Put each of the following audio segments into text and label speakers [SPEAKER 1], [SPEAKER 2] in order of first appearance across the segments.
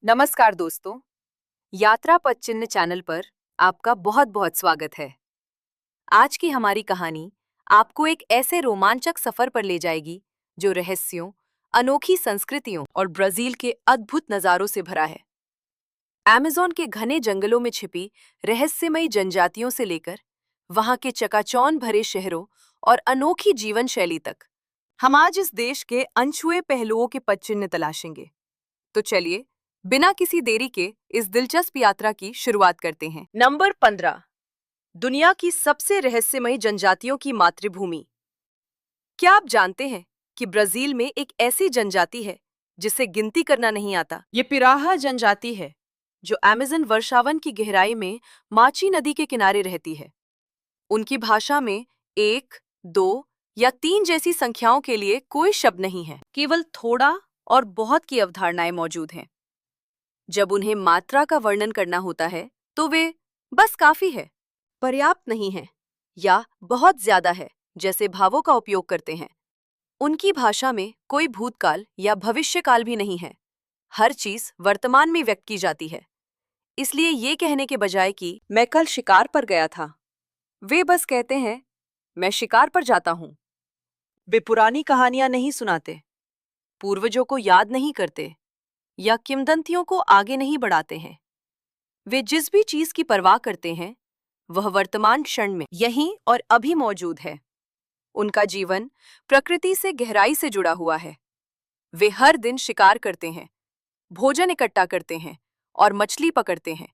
[SPEAKER 1] नमस्कार दोस्तों, यात्रा पथ चिन्ह चैनल पर आपका बहुत बहुत स्वागत है। आज की हमारी कहानी आपको एक ऐसे रोमांचक सफर पर ले जाएगी जो रहस्यों, अनोखी संस्कृतियों और ब्राजील के अद्भुत नज़ारों से भरा है। अमेज़न के घने जंगलों में छिपी रहस्यमयी जनजातियों से लेकर वहां के चकाचौंध भरे शहरों और अनोखी जीवन शैली तक, हम आज इस देश के अनछुए पहलुओं के पद चिन्ह तलाशेंगे। तो चलिए, बिना किसी देरी के इस दिलचस्प यात्रा की शुरुआत करते हैं। नंबर 15, दुनिया की सबसे रहस्यमयी जनजातियों की मातृभूमि। क्या आप जानते हैं कि ब्राजील में एक ऐसी जनजाति है जिसे गिनती करना नहीं आता? ये पिराहा जनजाति है जो अमेज़न वर्षावन की गहराई में माची नदी के किनारे रहती है। उनकी भाषा में 1, 2 या 3 जैसी संख्याओं के लिए कोई शब्द नहीं है, केवल थोड़ा और बहुत की अवधारणाएं मौजूद हैं। जब उन्हें मात्रा का वर्णन करना होता है तो वे बस काफी है, पर्याप्त नहीं है या बहुत ज्यादा है जैसे भावों का उपयोग करते हैं। उनकी भाषा में कोई भूतकाल या भविष्यकाल भी नहीं है, हर चीज वर्तमान में व्यक्त की जाती है। इसलिए ये कहने के बजाय कि मैं कल शिकार पर गया था, वे बस कहते हैं मैं शिकार पर जाता हूं। वे पुरानी कहानियां नहीं सुनाते, पूर्वजों को याद नहीं करते या किंवदंतियों को आगे नहीं बढ़ाते हैं। वे जिस भी चीज की परवाह करते हैं वह वर्तमान क्षण में यहीं और अभी मौजूद है। उनका जीवन प्रकृति से गहराई से जुड़ा हुआ है। वे हर दिन शिकार करते हैं, भोजन इकट्ठा करते हैं और मछली पकड़ते हैं।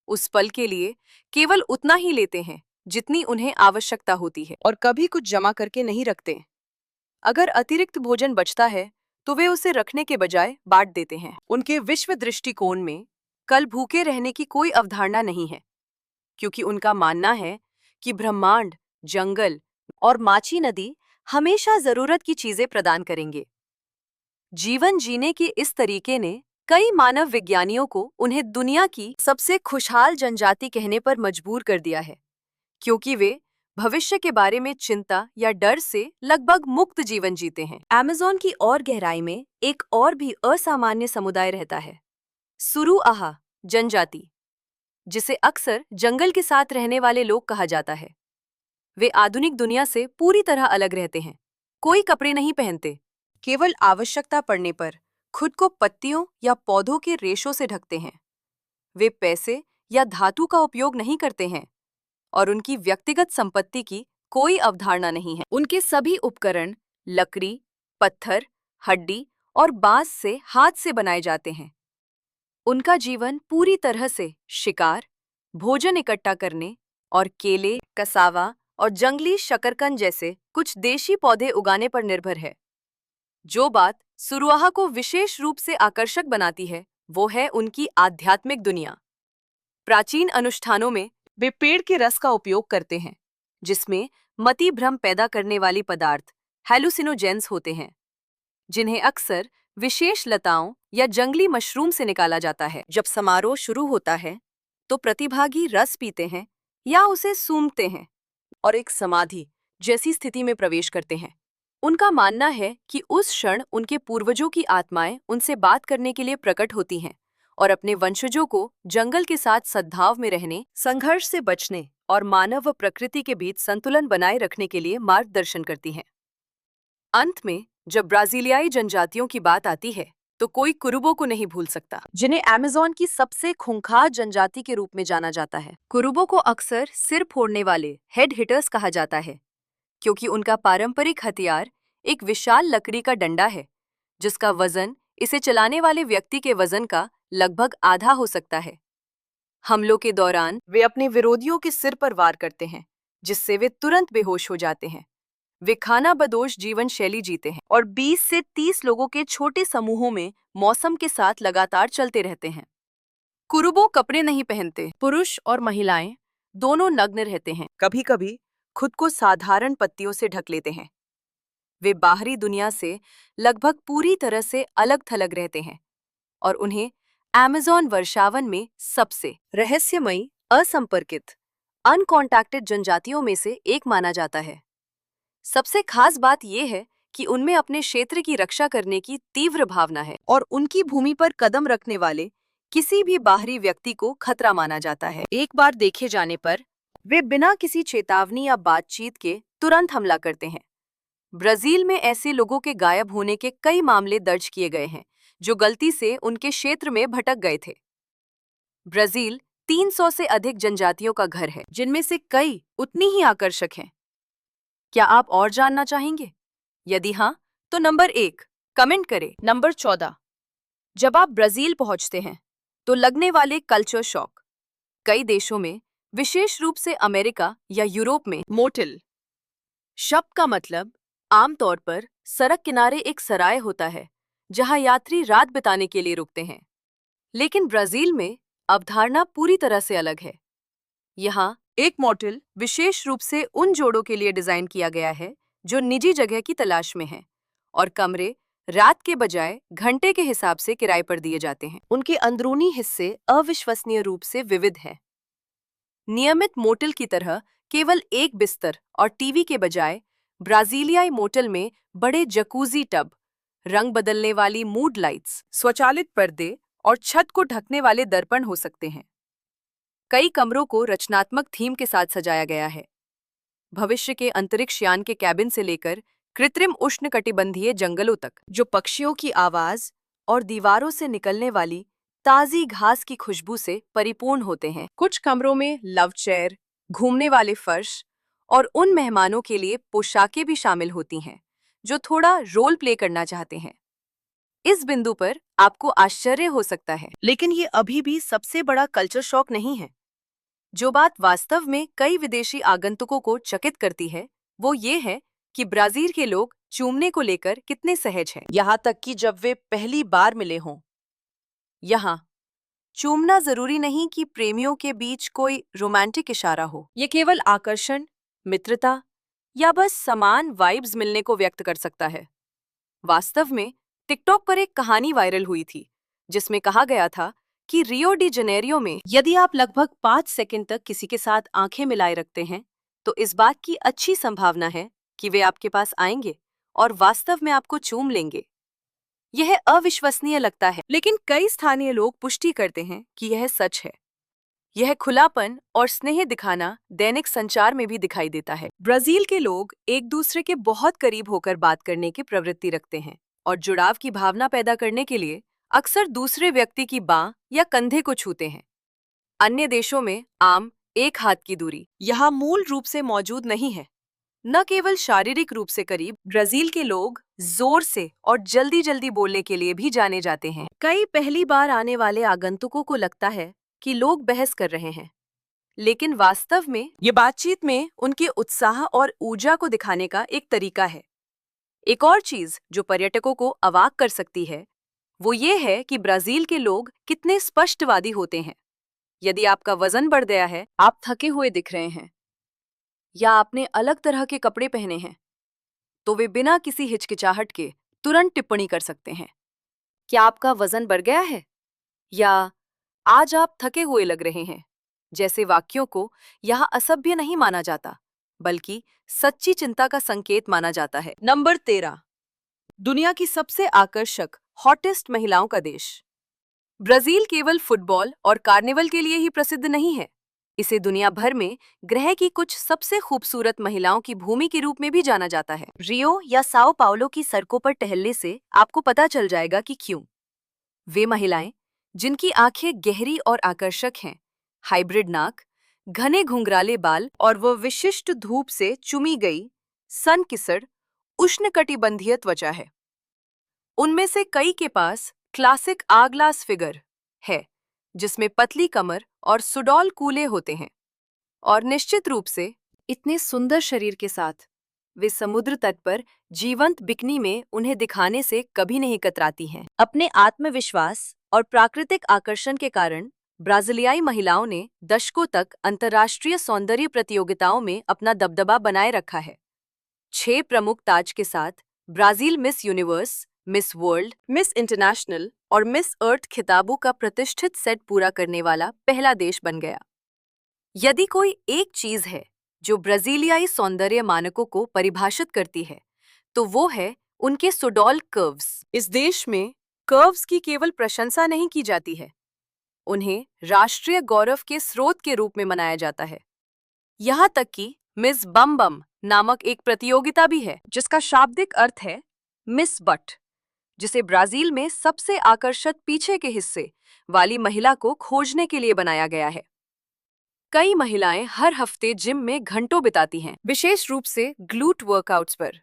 [SPEAKER 1] उस पल के लिए केवल उतना ही लेते हैं जितनी उन्हें आवश्यकता होती है और कभी कुछ जमा करके नहीं रखते। अगर अतिरिक्त भोजन बचता है तो वे उसे रखने के बजाय बांट देते हैं। उनके विश्व दृष्टिकोण में कल भूखे रहने की कोई अवधारणा नहीं है, क्योंकि उनका मानना है कि ब्रह्मांड, जंगल और माची नदी हमेशा जरूरत की चीजें प्रदान करेंगे। जीवन जीने के इस तरीके ने कई मानव विज्ञानियों को उन्हें दुनिया की सबसे खुशहाल जनजाति कहने पर मजबूर कर दिया है, क्योंकि वे भविष्य के बारे में चिंता या डर से लगभग मुक्त जीवन जीते हैं। अमेज़न की और गहराई में एक और भी असामान्य समुदाय रहता है, सुरुआहा जनजाति, जिसे अक्सर जंगल के साथ रहने वाले लोग कहा जाता है। वे आधुनिक दुनिया से पूरी तरह अलग रहते हैं, कोई कपड़े नहीं पहनते, केवल आवश्यकता पड़ने पर खुद को पत्तियों या पौधों के रेशों से ढकते हैं। वे पैसे या धातु का उपयोग नहीं करते हैं और उनकी व्यक्तिगत संपत्ति की कोई अवधारणा नहीं है। उनके सभी उपकरण लकड़ी, पत्थर, हड्डी और बांस से हाथ से बनाए जाते हैं। उनका जीवन पूरी तरह से शिकार, भोजन इकट्ठा करने और केले, कसावा और जंगली शकरकंद जैसे कुछ देशी पौधे उगाने पर निर्भर है। जो बात सुरुआहा को विशेष रूप से आकर्षक बनाती है वो है उनकी आध्यात्मिक दुनिया। प्राचीन अनुष्ठानों में वे पेड़ के रस का उपयोग करते हैं, जिसमें मति भ्रम पैदा करने वाली पदार्थ हेलुसिनोजेंस होते हैं, जिन्हें अक्सर विशेष लताओं या जंगली मशरूम से निकाला जाता है। जब समारोह शुरू होता है तो प्रतिभागी रस पीते हैं या उसे सूंघते हैं और एक समाधि जैसी स्थिति में प्रवेश करते हैं। उनका मानना है कि उस क्षण उनके पूर्वजों की आत्माएं उनसे बात करने के लिए प्रकट होती हैं और अपने वंशजों को जंगल के साथ सद्भाव में रहने, संघर्ष से बचने और मानव व प्रकृति के बीच संतुलन बनाए रखने के लिए मार्गदर्शन करती हैं। अंत में जब ब्राजीलियाई जनजातियों की बात आती है तो कोई कुरुबो को नहीं भूल सकता, जिन्हें अमेज़न की सबसे खूंखार जनजाति के रूप में जाना जाता है। कुरुबो को अक्सर सिर फोड़ने वाले हेड हिटर्स कहा जाता है, क्योंकि उनका पारंपरिक हथियार एक विशाल लकड़ी का डंडा है, जिसका वजन इसे चलाने वाले व्यक्ति के वजन का लगभग आधा हो सकता है। हमलों के दौरान वे अपने विरोधियों के सिर पर वार करते हैं, जिससे वे तुरंत बेहोश हो जाते हैं। वे खाना बदोश जीवन शैली जीते हैं और 20 से 30 लोगों के छोटे समूहों में मौसम के साथ लगातार चलते रहते हैं। कुरुबो कपड़े नहीं पहनते, पुरुष और महिलाएं दोनों नग्न रहते हैं, कभी-कभी खुद को साधारण पत्तियों से ढक लेते हैं। वे बाहरी दुनिया से लगभग पूरी तरह से अलग-थलग रहते हैं और उन्हें अमेज़न वर्षावन में सबसे रहस्यमयी, असंपर्कित, अनकॉन्टैक्टेड जनजातियों में से एक माना जाता है। सबसे खास बात यह है कि उनमें अपने क्षेत्र की रक्षा करने की तीव्र भावना है और उनकी भूमि पर कदम रखने वाले किसी भी बाहरी व्यक्ति को खतरा माना जाता है। एक बार देखे जाने पर वे बिना किसी चेतावनी या बातचीत के तुरंत हमला करते हैं। ब्राजील में ऐसे लोगों के गायब होने के कई मामले दर्ज किए गए हैं जो गलती से उनके क्षेत्र में भटक गए थे। ब्राजील 300 से अधिक जनजातियों का घर है, जिनमें से कई उतनी ही आकर्षक हैं। क्या आप और जानना चाहेंगे? यदि हाँ, तो नंबर 1 कमेंट करें। नंबर 14, जब आप ब्राजील पहुंचते हैं तो लगने वाले कल्चर शॉक। कई देशों में, विशेष रूप से अमेरिका या यूरोप में, मोटेल शब्द का मतलब आमतौर पर सड़क किनारे एक सराय होता है जहां यात्री रात बिताने के लिए रुकते हैं। लेकिन ब्राजील में अवधारणा पूरी तरह से अलग है। यहाँ एक मोटेल विशेष रूप से उन जोड़ों के लिए डिजाइन किया गया है जो निजी जगह की तलाश में हैं, और कमरे रात के बजाय घंटे के हिसाब से किराए पर दिए जाते हैं। उनके अंदरूनी हिस्से अविश्वसनीय रूप से विविध हैं। नियमित मोटेल की तरह केवल एक बिस्तर और टीवी के बजाय ब्राजीलियाई मोटेल में बड़े जकूजी टब, रंग बदलने वाली मूड लाइट्स, स्वचालित पर्दे और छत को ढकने वाले दर्पण हो सकते हैं। कई कमरों को रचनात्मक थीम के साथ सजाया गया है। भविष्य के अंतरिक्ष यान के कैबिन से लेकर कृत्रिम उष्णकटिबंधीय जंगलों तक, जो पक्षियों की आवाज और दीवारों से निकलने वाली ताजी घास की खुशबू से परिपूर्ण होते हैं। कुछ कमरों में लव चेयर, घूमने वाले फर्श और उन मेहमानों के लिए पोशाकें भी शामिल होती हैं जो थोड़ा रोल प्ले करना चाहते हैं। इस बिंदु पर आपको आश्चर्य हो सकता है, लेकिन ये अभी भी सबसे बड़ा कल्चर शॉक नहीं है। जो बात वास्तव में कई विदेशी आगंतुकों को चकित करती है, वो ये है कि ब्राजील के लोग चूमने को लेकर कितने सहज हैं, यहाँ तक कि जब वे पहली बार मिले हों। यहाँ चूमना जरूरी नहीं कि प्रेमियों के बीच कोई रोमांटिक इशारा हो। ये केवल आकर्षण, मित्रता या बस समान वाइब्स मिलने को व्यक्त कर सकता है। वास्तव में टिकटॉक पर एक कहानी वायरल हुई थी जिसमें कहा गया था कि रियो डी जनेरियो में यदि आप लगभग 5 सेकंड तक किसी के साथ आंखें मिलाए रखते हैं तो इस बात की अच्छी संभावना है कि वे आपके पास आएंगे और वास्तव में आपको चूम लेंगे। यह अविश्वसनीय लगता है, लेकिन कई स्थानीय लोग पुष्टि करते हैं कि यह सच है। यह खुलापन और स्नेह दिखाना दैनिक संचार में भी दिखाई देता है। ब्राजील के लोग एक दूसरे के बहुत करीब होकर बात करने की प्रवृत्ति रखते हैं और जुड़ाव की भावना पैदा करने के लिए अक्सर दूसरे व्यक्ति की बांह या कंधे को छूते हैं। अन्य देशों में आम एक हाथ की दूरी यहाँ मूल रूप से मौजूद नहीं है। न केवल शारीरिक रूप से करीब, ब्राजील के लोग जोर से और जल्दी जल्दी बोलने के लिए भी जाने जाते हैं। कई पहली बार आने वाले आगंतुकों को लगता है कि लोग बहस कर रहे हैं, लेकिन वास्तव में ये बातचीत में उनके उत्साह और ऊर्जा को दिखाने का एक तरीका है। एक और चीज जो पर्यटकों को अवाक कर सकती है वो ये है कि ब्राजील के लोग कितने स्पष्टवादी होते हैं। यदि आपका वजन बढ़ गया है, आप थके हुए दिख रहे हैं या आपने अलग तरह के कपड़े पहने हैं, तो वे बिना किसी हिचकिचाहट के तुरंत टिप्पणी कर सकते हैं। क्या आपका वजन बढ़ गया है या आज आप थके हुए लग रहे हैं जैसे वाक्यों को यहाँ असभ्य नहीं माना जाता, बल्कि सच्ची चिंता का संकेत माना जाता है। नंबर 13, दुनिया की सबसे आकर्षक हॉटेस्ट महिलाओं का देश। ब्राजील केवल फुटबॉल और कार्निवल के लिए ही प्रसिद्ध नहीं है। इसे दुनिया भर में ग्रह की कुछ सबसे खूबसूरत महिलाओं की भूमि के रूप में भी जाना जाता है। रियो या साओ पाउलो की सड़कों पर टहलने से आपको पता चल जाएगा कि क्यों। वे महिलाएं जिनकी आंखें गहरी और आकर्षक हैं, हाइब्रिड नाक, घने घुंघराले बाल और वो विशिष्ट धूप से चुमी गई सन-किस्ड उष्णकटिबंधीय त्वचा है। उनमें से कई के पास क्लासिक आगलास फिगर है जिसमें पतली कमर और सुडौल कूल्हे होते हैं, और निश्चित रूप से इतने सुंदर शरीर के साथ वे समुद्र तट पर जीवंत बिकनी में उन्हें दिखाने से कभी नहीं कतराती हैं। अपने आत्मविश्वास और प्राकृतिक आकर्षण के कारण ब्राजीलियाई महिलाओं ने दशकों तक अंतर्राष्ट्रीय सौंदर्य प्रतियोगिताओं में अपना दबदबा बनाए रखा है। 6 प्रमुख ताज के साथ Brazil miss universe, miss world, miss international और मिस अर्थ खिताबों का प्रतिष्ठित सेट पूरा करने वाला पहला देश बन गया। यदि कोई एक चीज है जो ब्राजीलियाई सौंदर्य मानकों को परिभाषित करती है, तो वो है उनके सुडॉल कर्व्स। इस देश में कर्व्स की केवल प्रशंसा नहीं की जाती है, उन्हें राष्ट्रीय गौरव के स्रोत के रूप में मनाया जाता है। यहाँ तक कि मिस बम बम नामक एक प्रतियोगिता भी है, जिसका शाब्दिक अर्थ है मिस बट, जिसे ब्राजील में सबसे आकर्षक पीछे के हिस्से वाली महिला को खोजने के लिए बनाया गया है। कई महिलाएं हर हफ्ते जिम में घंटों बिताती हैं, विशेष रूप से ग्लूट वर्कआउट्स पर।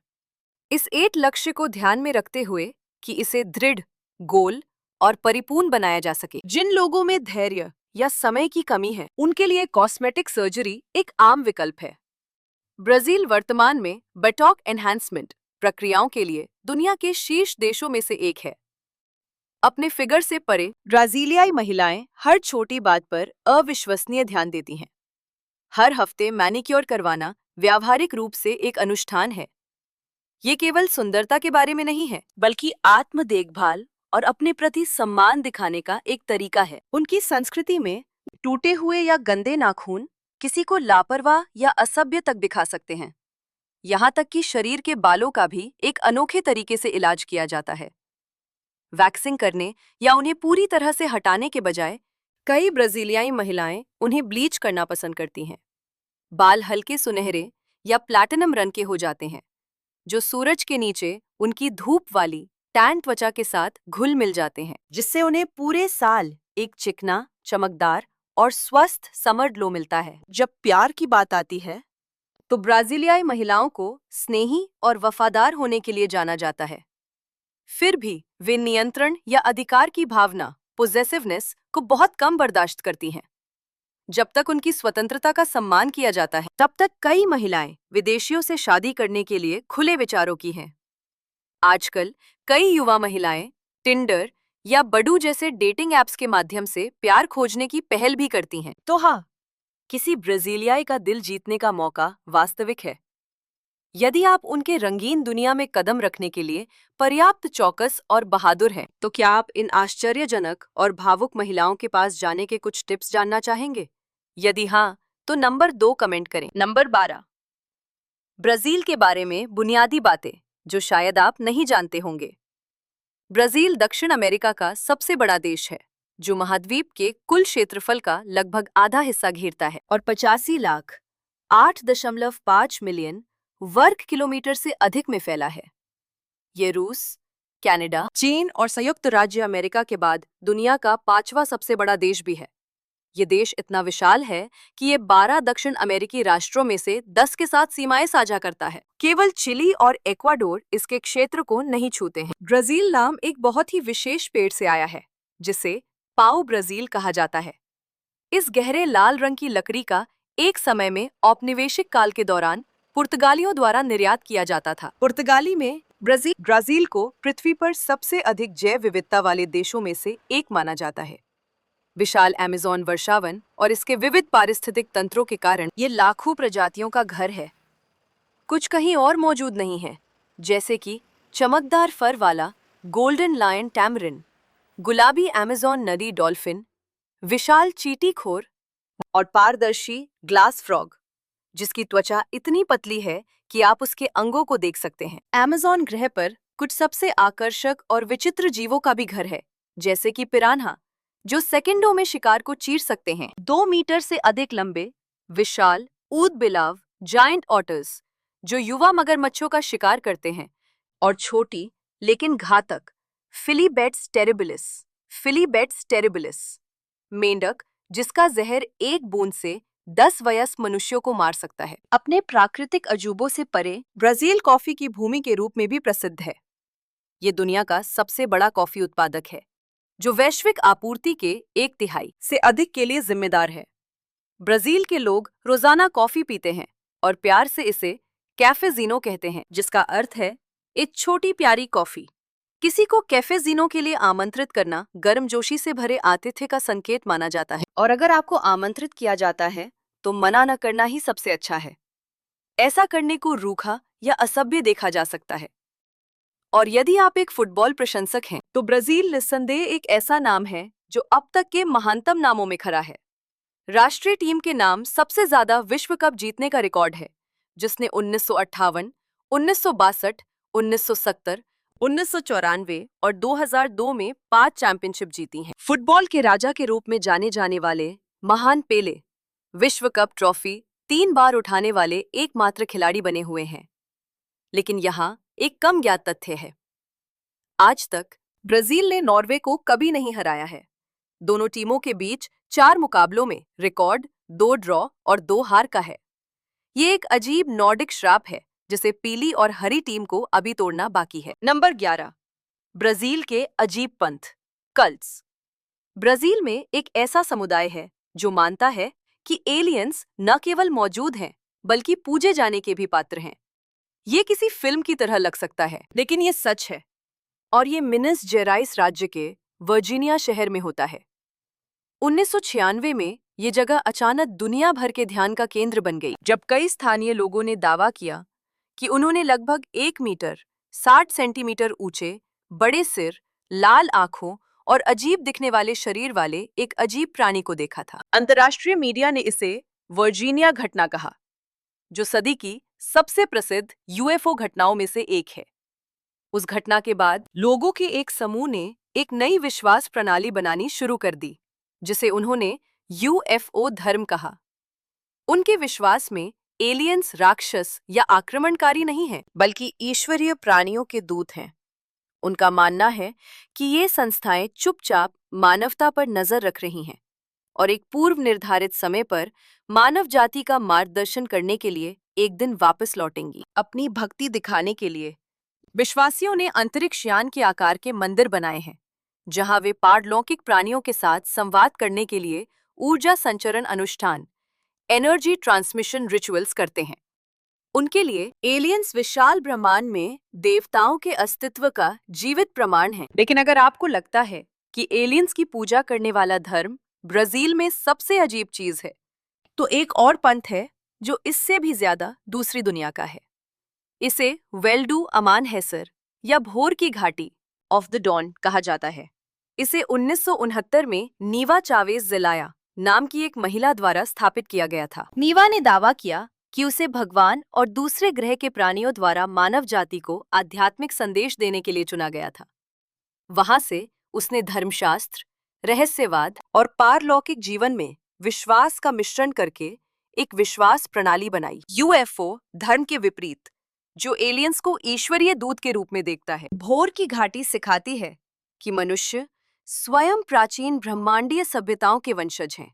[SPEAKER 1] इस एक लक्ष्य को ध्यान में रखते हुए कि इसे दृढ़, गोल और परिपूर्ण बनाया जा सके। जिन लोगों में धैर्य या समय की कमी है, उनके लिए कॉस्मेटिक सर्जरी एक आम विकल्प है। ब्राजील वर्तमान में बटॉक एनहांसमेंट प्रक्रियाओं के लिए दुनिया के शीर्ष देशों में से एक है। अपने फिगर से परे ब्राजीलियाई महिलाएं हर छोटी बात पर अविश्वसनीय ध्यान देती हैं। हर हफ्ते मैनिक्योर करवाना व्यावहारिक रूप से एक अनुष्ठान है। ये केवल सुंदरता के बारे में नहीं है, बल्कि आत्म देखभाल और अपने प्रति सम्मान दिखाने का एक तरीका है। उनकी संस्कृति में टूटे हुए या गंदे नाखून किसी को लापरवाह या असभ्य तक दिखा सकते हैं। यहाँ तक कि शरीर के बालों का भी एक अनोखे तरीके से इलाज किया जाता है। वैक्सिंग करने या उन्हें पूरी तरह से हटाने के बजाय कई ब्राजीलियाई महिलाएं उन्हें ब्लीच करना पसंद करती हैं। बाल हल्के सुनहरे या प्लैटिनम रंग के हो जाते हैं, जो सूरज के नीचे उनकी धूप वाली टैन त्वचा के साथ घुल मिल जाते हैं, जिससे उन्हें पूरे साल एक चिकना, चमकदार और स्वस्थ समर ग्लो मिलता है। जब प्यार की बात आती है तो ब्राजीलियाई महिलाओं को स्नेही और वफादार होने के लिए जाना जाता है। फिर भी वे नियंत्रण या अधिकार की भावना, पोजेसिवनेस, को बहुत कम बर्दाश्त करती हैं। जब तक उनकी स्वतंत्रता का सम्मान किया जाता है, तब तक कई महिलाएं विदेशियों से शादी करने के लिए खुले विचारों की हैं। आजकल कई युवा महिलाएं टिंडर या बडू जैसे डेटिंग ऐप्स के माध्यम से प्यार खोजने की पहल भी करती हैं। तो हाँ, किसी ब्राजीलियाई का दिल जीतने का मौका वास्तविक है। यदि आप उनके रंगीन दुनिया में कदम रखने के लिए पर्याप्त चौकस और बहादुर हैं, तो क्या आप इन आश्चर्यजनक और भावुक महिलाओं के पास जाने के कुछ टिप्स जानना चाहेंगे? यदि हाँ, तो नंबर 2 कमेंट करें। नंबर 12, ब्राजील के बारे में बुनियादी बातें जो शायद आप नहीं जानते होंगे। ब्राजील दक्षिण अमेरिका का सबसे बड़ा देश है, जो महाद्वीप के कुल क्षेत्रफल का लगभग आधा हिस्सा घेरता है और 85 लाख 8.5 मिलियन वर्ग किलोमीटर से अधिक में फैला है। ये रूस, कनाडा, चीन और संयुक्त राज्य अमेरिका के बाद दुनिया का 5वां सबसे बड़ा देश भी है। ये देश इतना विशाल है कि ये 12 दक्षिण अमेरिकी राष्ट्रों में से 10 के साथ सीमाएं साझा करता है। केवल चिली और एक्वाडोर इसके क्षेत्र को नहीं छूते हैं। ब्राजील नाम एक बहुत ही विशेष पेड़ से आया है, जिसे पाओ ब्राजील कहा जाता है। इस गहरे लाल रंग की लकड़ी का एक समय में औपनिवेशिक काल के दौरान पुर्तगालियों द्वारा निर्यात किया जाता था। पुर्तगाली में ब्राजील को पृथ्वी पर सबसे अधिक जैव विविधता वाले देशों में से एक माना जाता है। विशाल अमेज़न वर्षावन और इसके विविध पारिस्थितिक तंत्रों के कारण ये लाखों प्रजातियों का घर है। कुछ कहीं और मौजूद नहीं है, जैसे कि चमकदार फर वाला गोल्डन लायन टैमरिन, गुलाबी अमेज़न नदी डॉल्फिन, विशाल चींटीखोर और पारदर्शी ग्लास फ्रॉग, जिसकी त्वचा इतनी पतली है कि आप उसके अंगों को देख सकते हैं। अमेज़न ग्रह पर कुछ सबसे आकर्षक और विचित्र जीवों का भी घर है, जैसे कि पिरान्हा, जो सेकंडों में शिकार को चीर सकते हैं। 2 मीटर से अधिक लंबे विशाल ऊदबिलाव जायंट ऑटर्स, जो युवा मगरमच्छों का शिकार करते हैं, और छोटी लेकिन घातक फिलीबेट्स टेरिबिलिस मेंढक, जिसका जहर एक बूंद से 10 वयस्क मनुष्यों को मार सकता है। अपने प्राकृतिक अजूबों से परे ब्राजील कॉफी की भूमि के रूप में भी प्रसिद्ध है। ये दुनिया का सबसे बड़ा कॉफी उत्पादक है, जो वैश्विक आपूर्ति के 1/3 से अधिक के लिए जिम्मेदार है। ब्राजील के लोग रोजाना कॉफी पीते हैं और प्यार से इसे कैफेजीनो कहते हैं, जिसका अर्थ है एक छोटी प्यारी कॉफी। किसी को कैफेजीनो के लिए आमंत्रित करना गर्मजोशी से भरे आतिथ्य का संकेत माना जाता है, और अगर आपको आमंत्रित किया जाता है तो मना न करना ही सबसे अच्छा है। ऐसा करने को रूखा या असभ्य देखा जा सकता है। और यदि आप एक फुटबॉल प्रशंसक हैं, तो ब्राजील निस्संदेह एक ऐसा नाम है जो अब तक के महानतम नामों में खड़ा है। राष्ट्रीय टीम के नाम सबसे ज्यादा विश्व कप जीतने का रिकॉर्ड है, जिसने 1958, 1962, 1970, 1994 और 2002 में 5 चैंपियनशिप जीती हैं। फुटबॉल के राजा के रूप में जाने जाने वाले महान पेले विश्व कप ट्रॉफी 3 बार उठाने वाले एकमात्र खिलाड़ी बने हुए हैं। लेकिन यहाँ एक कम ज्ञात तथ्य है। आज तक ब्राजील ने नॉर्वे को कभी नहीं हराया है। दोनों टीमों के बीच 4 मुकाबलों में रिकॉर्ड 2 ड्रॉ और 2 हार का है। ये एक अजीब नॉर्डिक श्राप है जिसे पीली और हरी टीम को अभी तोड़ना बाकी है। नंबर 11, ब्राजील के अजीब पंथ, कल्ट्स। ब्राजील में एक ऐसा समुदाय है जो मानता है कि एलियंस न केवल मौजूद हैं बल्कि पूजे जाने के भी पात्र हैं। ये किसी फिल्म की तरह लग सकता है, लेकिन ये सच है और ये मिनस जेराइस राज्य के वर्जीनिया शहर में होता है। 1996 में ये जगह अचानक दुनिया भर के ध्यान का केंद्र बन गई, जब कई स्थानीय लोगों ने दावा किया कि उन्होंने लगभग 1 मीटर 60 सेंटीमीटर ऊंचे, बड़े सिर, लाल आंखों और अजीब दिखने वाले शरीर वाले एक अजीब प्राणी को देखा था। अंतर्राष्ट्रीय मीडिया ने इसे वर्जीनिया घटना कहा, जो सदी की सबसे प्रसिद्ध यूएफओ घटनाओं में से एक है। उस घटना के बाद लोगों के एक समूह ने एक नई विश्वास प्रणाली बनानी शुरू कर दी, जिसे उन्होंने यूएफओ धर्म कहा। उनके विश्वास में एलियंस राक्षस या आक्रमणकारी नहीं हैं, बल्कि ईश्वरीय प्राणियों के दूत हैं। उनका मानना है कि ये संस्थाएं चुपचाप मानवता पर नजर रख रही हैं और एक पूर्व निर्धारित समय पर मानव जाति का मार्गदर्शन करने के लिए एक दिन वापस लौटेंगी। अपनी भक्ति दिखाने के लिए विश्वासियों ने अंतरिक्ष यान के आकार के मंदिर बनाए हैं, जहां वे पारलौकिक प्राणियों के साथ संवाद करने के लिए ऊर्जा संचरण अनुष्ठान, एनर्जी ट्रांसमिशन रिचुअल्स करते हैं। उनके लिए एलियंस विशाल ब्रह्मांड में देवताओं के अस्तित्व का जीवित प्रमाण है। लेकिन अगर आपको लगता है कि एलियंस की पूजा करने वाला धर्म ब्राजील में सबसे अजीब चीज है, तो एक और पंथ है जो इससे भी ज्यादा दूसरी दुनिया का है। इसे वेल्डू अमान हैसर या भोर की घाटी ऑफ द डॉन कहा जाता है। इसे 1969 में नीवा चावेज ज़ेलाया नाम की एक महिला द्वारा स्थापित किया गया था। नीवा ने दावा किया कि उसे भगवान और दूसरे ग्रह के प्राणियों द्वारा मानव जाति को आध्यात्मिक संदेश देने के लिए चुना गया था। वहां से उसने धर्मशास्त्र, रहस्यवाद और पारलौकिक जीवन में विश्वास का मिश्रण करके एक विश्वास प्रणाली बनाई। यूएफओ धर्म के विपरीत, जो एलियंस को ईश्वरीय दूत के रूप में देखता है। भोर की घाटी सिखाती है कि मनुष्य स्वयं प्राचीन ब्रह्मांडीय सभ्यताओं के वंशज हैं।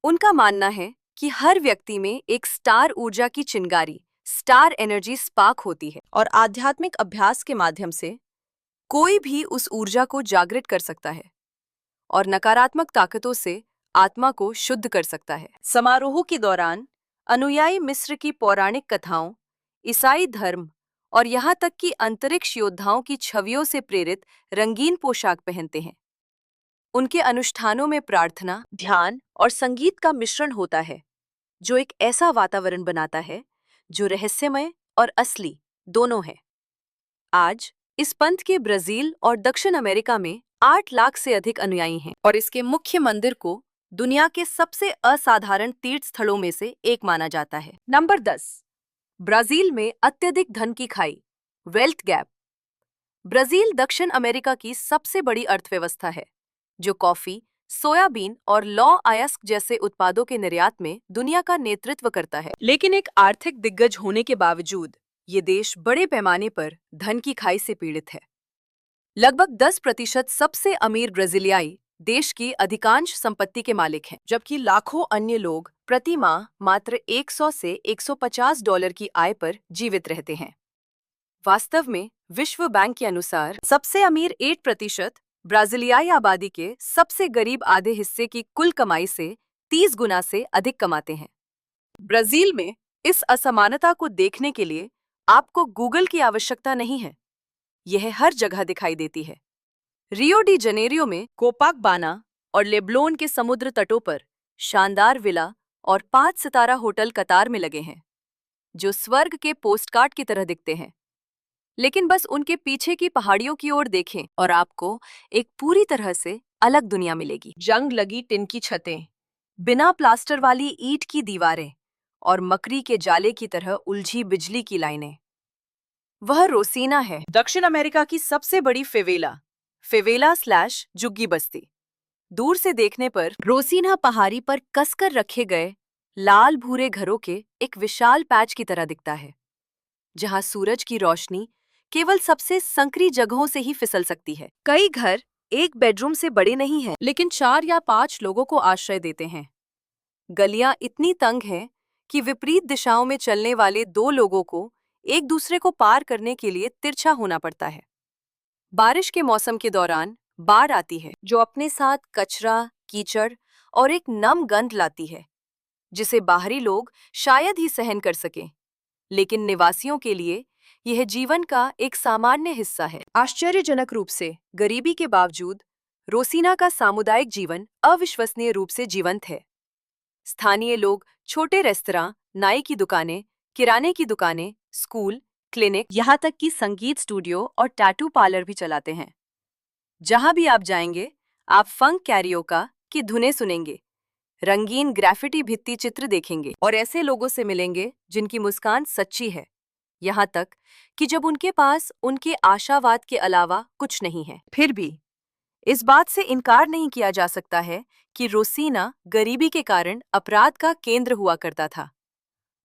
[SPEAKER 1] उनका मानना है कि हर व्यक्ति में एक स्टार ऊर्जा की चिंगारी, स्टार एनर्जी स्पार्क होती है और आध्यात्मिक अभ्यास के माध्यम से कोई भी उस ऊर्जा को जागृत कर सकता है और नकारात्मक ताकतों से आत्मा को शुद्ध कर सकता है। समारोह के दौरान अनुयायी मिस्र की पौराणिक कथाओं, ईसाई धर्म और यहाँ तक कि अंतरिक्ष योद्धाओं की छवियों से प्रेरित रंगीन पोशाक पहनते हैं। उनके अनुष्ठानों में प्रार्थना, ध्यान और संगीत का मिश्रण होता है, जो एक ऐसा वातावरण बनाता है जो रहस्यमय और असली दोनों है। आज इस पंथ के ब्राजील और दक्षिण अमेरिका में 8 लाख से अधिक अनुयायी हैं और इसके मुख्य मंदिर को दुनिया के सबसे असाधारण तीर्थ स्थलों में से एक माना जाता है। नंबर 10, ब्राजील में अत्यधिक धन की खाई, वेल्थ गैप। ब्राजील दक्षिण अमेरिका की सबसे बड़ी अर्थव्यवस्था है, जो कॉफी, सोयाबीन और लौ अयस्क जैसे उत्पादों के निर्यात में दुनिया का नेतृत्व करता है। लेकिन एक आर्थिक दिग्गज होने के बावजूद ये देश बड़े पैमाने पर धन की खाई से पीड़ित है। लगभग 10% सबसे अमीर ब्राजीलियाई देश की अधिकांश संपत्ति के मालिक हैं, जबकि लाखों अन्य लोग प्रति माह मात्र 100 से 150 डॉलर की आय पर जीवित रहते हैं। वास्तव में विश्व बैंक के अनुसार सबसे अमीर 8% ब्राजीलियाई आबादी के सबसे गरीब आधे हिस्से की कुल कमाई से 30 गुना से अधिक कमाते हैं। ब्राजील में इस असमानता को देखने के लिए आपको गूगल की आवश्यकता नहीं है, यह हर जगह दिखाई देती है। रियो डी जनेरियो में कोपाकबाना और लेब्लोन के समुद्र तटों पर शानदार विला और 5 सितारा होटल कतार में लगे हैं, जो स्वर्ग के पोस्टकार्ड की तरह दिखते हैं। लेकिन बस उनके पीछे की पहाड़ियों की ओर देखें और आपको एक पूरी तरह से अलग दुनिया मिलेगी। जंग लगी टिन की छतें, बिना प्लास्टर वाली ईंट की दीवारें और मकड़ी के जाले की तरह उलझी बिजली की लाइनें। वह रोसीना है, दक्षिण अमेरिका की सबसे बड़ी फेवेला झुग्गी बस्ती। दूर से देखने पर रोसीना पहाड़ी पर कसकर रखे गए लाल भूरे घरों के एक विशाल पैच की तरह दिखता है, जहां सूरज की रोशनी केवल सबसे संकरी जगहों से ही फिसल सकती है। कई घर एक बेडरूम से बड़े नहीं हैं, लेकिन 4 या 5 लोगों को आश्रय देते हैं। गलियां इतनी तंग हैं कि विपरीत दिशाओं में चलने वाले 2 लोगों को एक दूसरे को पार करने के लिए तिरछा होना पड़ता है। बारिश के मौसम के दौरान बाढ़ आती है, जो अपने साथ कचरा, कीचड़ और एक नम गंध लाती है, जिसे बाहरी लोग शायद ही सहन कर सकें, लेकिन निवासियों के लिए यह जीवन का एक सामान्य हिस्सा है। आश्चर्यजनक रूप से गरीबी के बावजूद रोसीना का सामुदायिक जीवन अविश्वसनीय रूप से जीवंत है। स्थानीय लोग छोटे रेस्तरां, नाई की दुकानें, किराने की दुकानें, स्कूल, क्लिनिक, यहाँ तक कि संगीत स्टूडियो और टैटू पार्लर भी चलाते हैं। जहां भी आप जाएंगे, आप फंक कैरियोका की धुनें सुनेंगे, रंगीन ग्राफिटी भित्ति चित्र देखेंगे और ऐसे लोगों से मिलेंगे जिनकी मुस्कान सच्ची है, यहाँ तक कि जब उनके पास उनके आशावाद के अलावा कुछ नहीं है। फिर भी इस बात से इनकार नहीं किया जा सकता है कि रोसीना गरीबी के कारण अपराध का केंद्र हुआ करता था।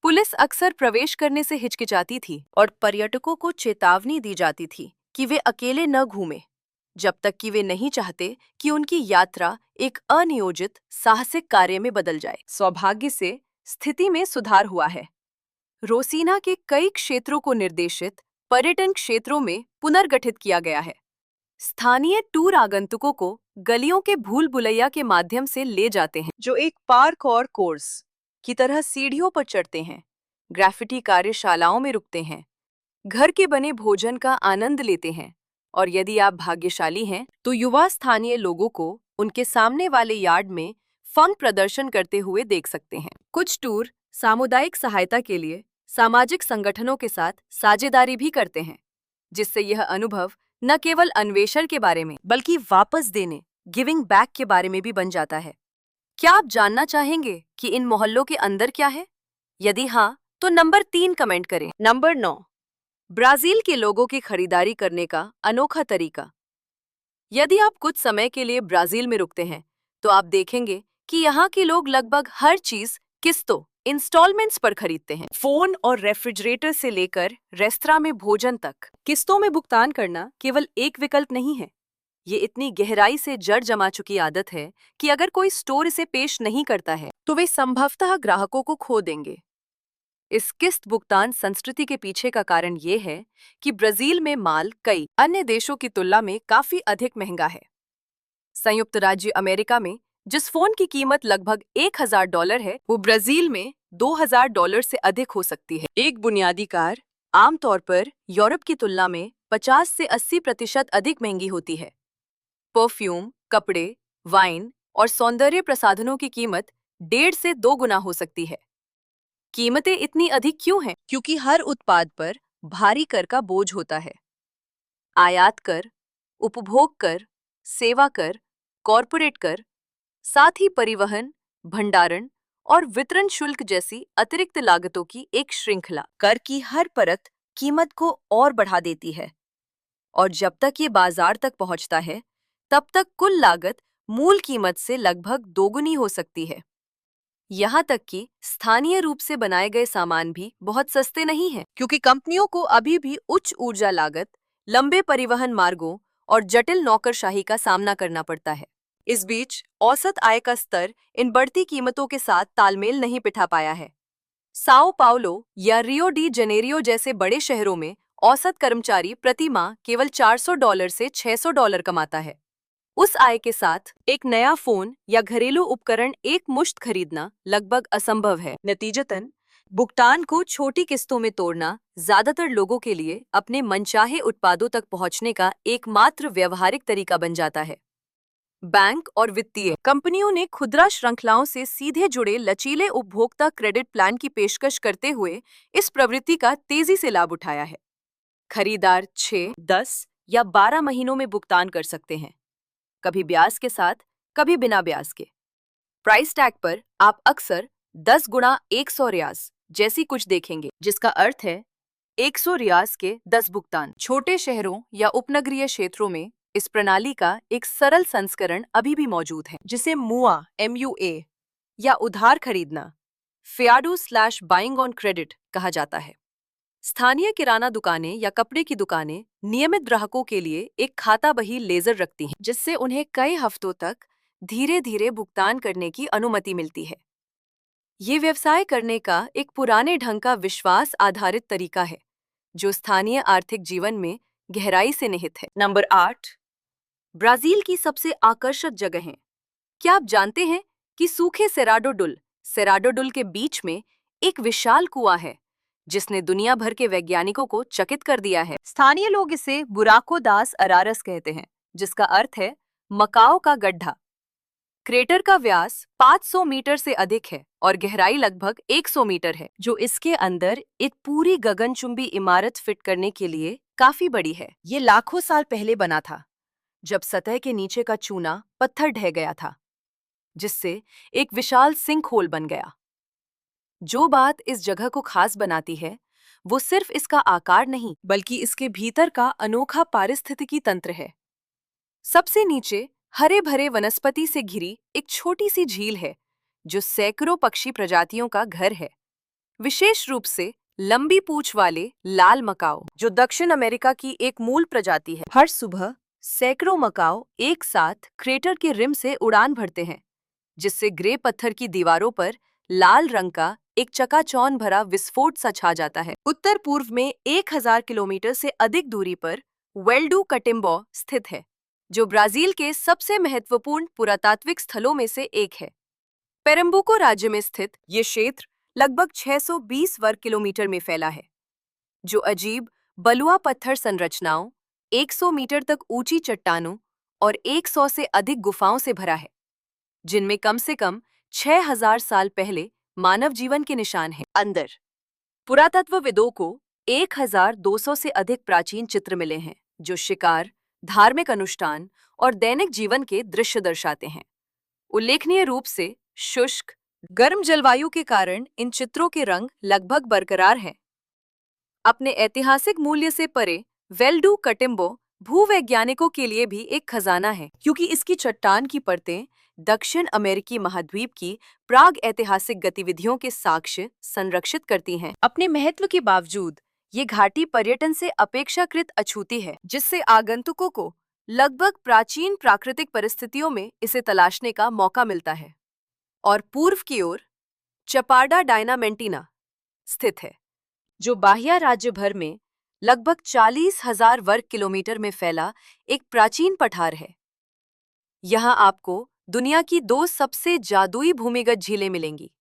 [SPEAKER 1] पुलिस अक्सर प्रवेश करने से हिचकिचाती थी और पर्यटकों को चेतावनी दी जाती थी कि वे अकेले न घूमें, जब तक कि वे नहीं चाहते कि उनकी यात्रा एक अनियोजित साहसिक कार्य में बदल जाए। सौभाग्य से स्थिति में सुधार हुआ है। रोसीना के कई क्षेत्रों को निर्देशित पर्यटन क्षेत्रों में पुनर्गठित किया गया है। स्थानीय टूर आगंतुकों को गलियों के भूल भुलैया के माध्यम से ले जाते हैं, जो एक पार्क और कोर्स की तरह सीढ़ियों पर चढ़ते हैं, ग्राफिटी कार्यशालाओं में रुकते हैं, घर के बने भोजन का आनंद लेते हैं और यदि आप भाग्यशाली हैं तो युवा स्थानीय लोगों को उनके सामने वाले यार्ड में फंक प्रदर्शन करते हुए देख सकते हैं। कुछ टूर सामुदायिक सहायता के लिए सामाजिक संगठनों के साथ साझेदारी भी करते हैं, जिससे यह अनुभव न केवल अन्वेषण के बारे में बल्कि वापस देने, गिविंग बैक के बारे में भी बन जाता है। क्या आप जानना चाहेंगे कि इन मोहल्लों के अंदर क्या है? यदि हाँ, तो नंबर 3 कमेंट करें। नंबर 9, ब्राजील के लोगों की खरीदारी करने का अनोखा तरीका। यदि आप कुछ समय के लिए ब्राजील में रुकते हैं, तो आप देखेंगे कि यहाँ के लोग लगभग हर चीज किस्तों, इंस्टॉलमेंट्स पर खरीदते हैं। फोन और रेफ्रिजरेटर से लेकर रेस्तरां में भोजन तक किस्तों में भुगतान करना केवल एक विकल्प नहीं है। ये इतनी गहराई से जड़ जमा चुकी आदत है कि अगर कोई स्टोर इसे पेश नहीं करता है, तो वे संभवतः ग्राहकों को खो देंगे। इस किस्त भुगतान संस्कृति के पीछे का कारण ये है कि ब्राजील में माल कई अन्य देशों की तुलना में काफी अधिक महंगा है। संयुक्त राज्य अमेरिका में जिस फोन की कीमत लगभग $1000 है, वो ब्राजील में $2000 से अधिक हो सकती है। एक बुनियादी कार आमतौर पर यूरोप की तुलना में 50 से 80% अधिक महंगी होती है। परफ्यूम, कपड़े, वाइन और सौंदर्य प्रसाधनों की कीमत 1.5 से 2 गुना हो सकती है। कीमतें इतनी अधिक क्यों हैं? क्योंकि हर उत्पाद पर भारी कर का बोझ होता है। आयात कर, उपभोग कर, सेवा कर, कॉरपोरेट कर, साथ ही परिवहन, भंडारण और वितरण शुल्क जैसी अतिरिक्त लागतों की एक श्रृंखला। कर की हर परत कीमत को और बढ़ा देती है और जब तक ये बाजार तक पहुंचता है, तब तक कुल लागत मूल कीमत से लगभग दोगुनी हो सकती है। यहाँ तक कि स्थानीय रूप से बनाए गए सामान भी बहुत सस्ते नहीं हैं, क्योंकि कंपनियों को अभी भी उच्च ऊर्जा लागत, लंबे परिवहन मार्गों और जटिल नौकरशाही का सामना करना पड़ता है। इस बीच औसत आय का स्तर इन बढ़ती कीमतों के साथ तालमेल नहीं बिठा पाया है। साओ पाउलो या रियो डी जनेरियो जैसे बड़े शहरों में औसत कर्मचारी प्रति माह केवल $400 से $600 कमाता है। उस आय के साथ एक नया फोन या घरेलू उपकरण एक मुश्त खरीदना लगभग असंभव है। नतीजतन भुगतान को छोटी किस्तों में तोड़ना ज्यादातर लोगों के लिए अपने मनचाहे उत्पादों तक पहुंचने का एकमात्र व्यवहारिक तरीका बन जाता है। बैंक और वित्तीय कंपनियों ने खुदरा श्रृंखलाओं से सीधे जुड़े लचीले उपभोक्ता क्रेडिट प्लान की पेशकश करते हुए इस प्रवृत्ति का तेजी से लाभ उठाया है। खरीदार 6, 10 या 12 महीनों में भुगतान कर सकते हैं, कभी ब्याज के साथ, कभी बिना ब्याज के। प्राइस टैग पर आप अक्सर 10 गुणा 100 रियाज जैसी कुछ देखेंगे, जिसका अर्थ है 100 रियाज के 10 भुगतान। छोटे शहरों या उपनगरीय क्षेत्रों में इस प्रणाली का एक सरल संस्करण अभी भी मौजूद है, जिसे मुआ MUA या उधार खरीदना फियाडो/बाइंग ऑन क्रेडिट कहा जाता है। स्थानीय किराना दुकानें या कपड़े की दुकानें नियमित ग्राहकों के लिए एक खाता बही लेजर रखती हैं, जिससे उन्हें कई हफ्तों तक धीरे धीरे भुगतान करने की अनुमति मिलती है। ये व्यवसाय करने का एक पुराने ढंग का विश्वास आधारित तरीका है, जो स्थानीय आर्थिक जीवन में गहराई से निहित है। नंबर 8, ब्राजील की सबसे आकर्षक जगहें। क्या आप जानते हैं कि सूखे सेराडो डुल के बीच में एक विशाल कुआं है, जिसने दुनिया भर के वैज्ञानिकों को चकित कर दिया है। स्थानीय लोग इसे बुराको दास अरारस कहते हैं, जिसका अर्थ है मकाओ का गड्ढा। क्रेटर का व्यास 500 मीटर से अधिक है और गहराई लगभग 100 मीटर है, जो इसके अंदर एक पूरी गगनचुंबी इमारत फिट करने के लिए काफी बड़ी है। ये लाखों साल पहले बना था, जब सतह के नीचे का चूना पत्थर ढह गया था, जिससे एक विशाल सिंक होल बन गया। जो बात इस जगह को खास बनाती है, वो सिर्फ इसका आकार नहीं, बल्कि इसके भीतर का अनोखा पारिस्थितिकी तंत्र है। सबसे नीचे हरे भरे वनस्पति से घिरी एक छोटी सी झील है, जो सैकड़ों पक्षी प्रजातियों का घर है, विशेष रूप से लंबी पूंछ वाले लाल मकाओ, जो दक्षिण अमेरिका की एक मूल प्रजाति है। हर सुबह सैकड़ों मकाओ एक साथ क्रेटर के रिम से उड़ान भरते हैं, जिससे ग्रे पत्थर की दीवारों पर लाल रंग का एक चकाचौंध भरा विस्फोट सा छा जाता है। उत्तर पूर्व में 1000 किलोमीटर से अधिक दूरी पर वेल्डू कटिम्बो स्थित है, जो ब्राजील के सबसे महत्वपूर्ण पुरातात्विक स्थलों में से एक है। पेरम्बुको राज्य में स्थित ये क्षेत्र लगभग 620 वर्ग किलोमीटर में फैला है, जो अजीब बलुआ पत्थर संरचनाओं, 100 मीटर तक ऊंची चट्टानों और 100 से अधिक गुफाओं से भरा है, जिनमें कम से कम 6000 साल पहले मानव जीवन के निशान हैं। अंदर पुरातत्वविदों को 1200 से अधिक प्राचीन चित्र मिले हैं, जो शिकार, धार्मिक अनुष्ठान और दैनिक जीवन के दृश्य दर्शाते हैं। उल्लेखनीय रूप से शुष्क, गर्म जलवायु के कारण इन चित्रों के रंग लगभग बरकरार हैं। अपने ऐतिहासिक मूल्य से परे वेल्डू कटिम्बो भूवैज्ञानिकों के लिए भी एक खजाना है, क्योंकि इसकी चट्टान की परतें दक्षिण अमेरिकी महाद्वीप की प्राग ऐतिहासिक गतिविधियों के साक्ष्य संरक्षित करती हैं। अपने महत्व के बावजूद ये घाटी पर्यटन से अपेक्षाकृत अछूती है, जिससे आगंतुकों को लगभग प्राचीन प्राकृतिक परिस्थितियों में इसे तलाशने का मौका मिलता है। और पूर्व की ओर चपाडा डायनामेंटिना स्थित है, जो बाह्य राज्य भर में लगभग 40,000 वर्ग किलोमीटर में फैला एक प्राचीन पठार है। यहाँ आपको दुनिया की 2 सबसे जादुई भूमिगत झीलें मिलेंगी,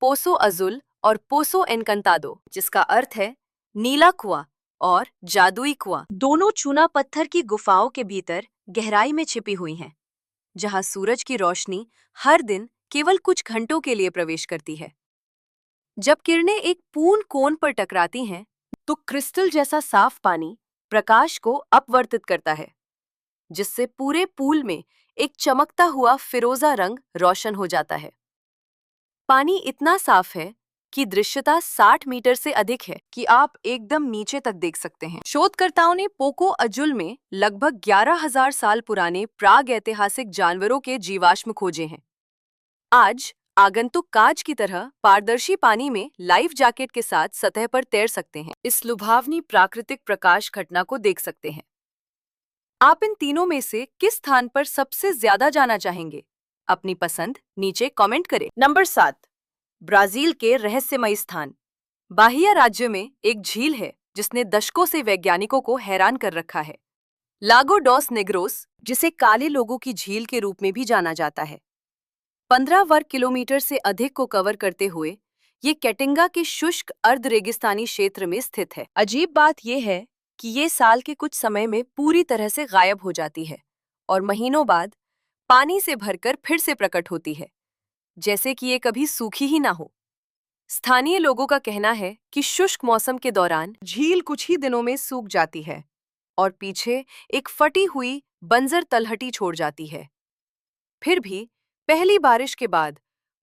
[SPEAKER 1] पोसो अजुल और पोसो एनकंतादो, जिसका अर्थ है नीला कुआं और जादुई कुआं। दोनों चूना पत्थर की गुफाओं के भीतर गहराई में छिपी हुई हैं, जहां सूरज की रोशनी हर दिन केवल कुछ घंटों के लिए प्रवेश करती है। जब किरणें एक पूर्ण कोण पर टकराती हैं, तो क्रिस्टल जैसा साफ पानी प्रकाश को अपवर्तित करता है, जिससे पूरे पूल में एक चमकता हुआ फिरोजा रंग रोशन हो जाता है। पानी इतना साफ है कि दृश्यता 60 मीटर से अधिक है कि आप एकदम नीचे तक देख सकते हैं। शोधकर्ताओं ने पोको अजुल में लगभग 11,000 साल पुराने प्राग ऐतिहासिक जानवरों के जीवाश्म खोजे हैं। आज आगंतुक कांच की तरह पारदर्शी पानी में लाइफ जैकेट के साथ सतह पर तैर सकते हैं, इस लुभावनी प्राकृतिक प्रकाश घटना को देख सकते हैं। आप इन तीनों में से किस स्थान पर सबसे ज्यादा जाना चाहेंगे? अपनी पसंद नीचे कमेंट करें। नंबर 7, ब्राजील के रहस्यमयी स्थान। बाहिया राज्य में एक झील है जिसने दशकों से वैज्ञानिकों को हैरान कर रखा है। लागो डॉस नेग्रोस, जिसे काले लोगों की झील के रूप में भी जाना जाता है, 15 वर्ग किलोमीटर से अधिक को कवर करते हुए ये कैटिंगा के शुष्क अर्ध रेगिस्तानी क्षेत्र में स्थित है। अजीब बात यह है कि ये साल के कुछ समय में पूरी तरह से गायब हो जाती है और महीनों बाद पानी से भरकर फिर से प्रकट होती है, जैसे कि ये कभी सूखी ही ना हो। स्थानीय लोगों का कहना है कि शुष्क मौसम के दौरान झील कुछ ही दिनों में सूख जाती है और पीछे एक फटी हुई बंजर तलहटी छोड़ जाती है। फिर भी पहली बारिश के बाद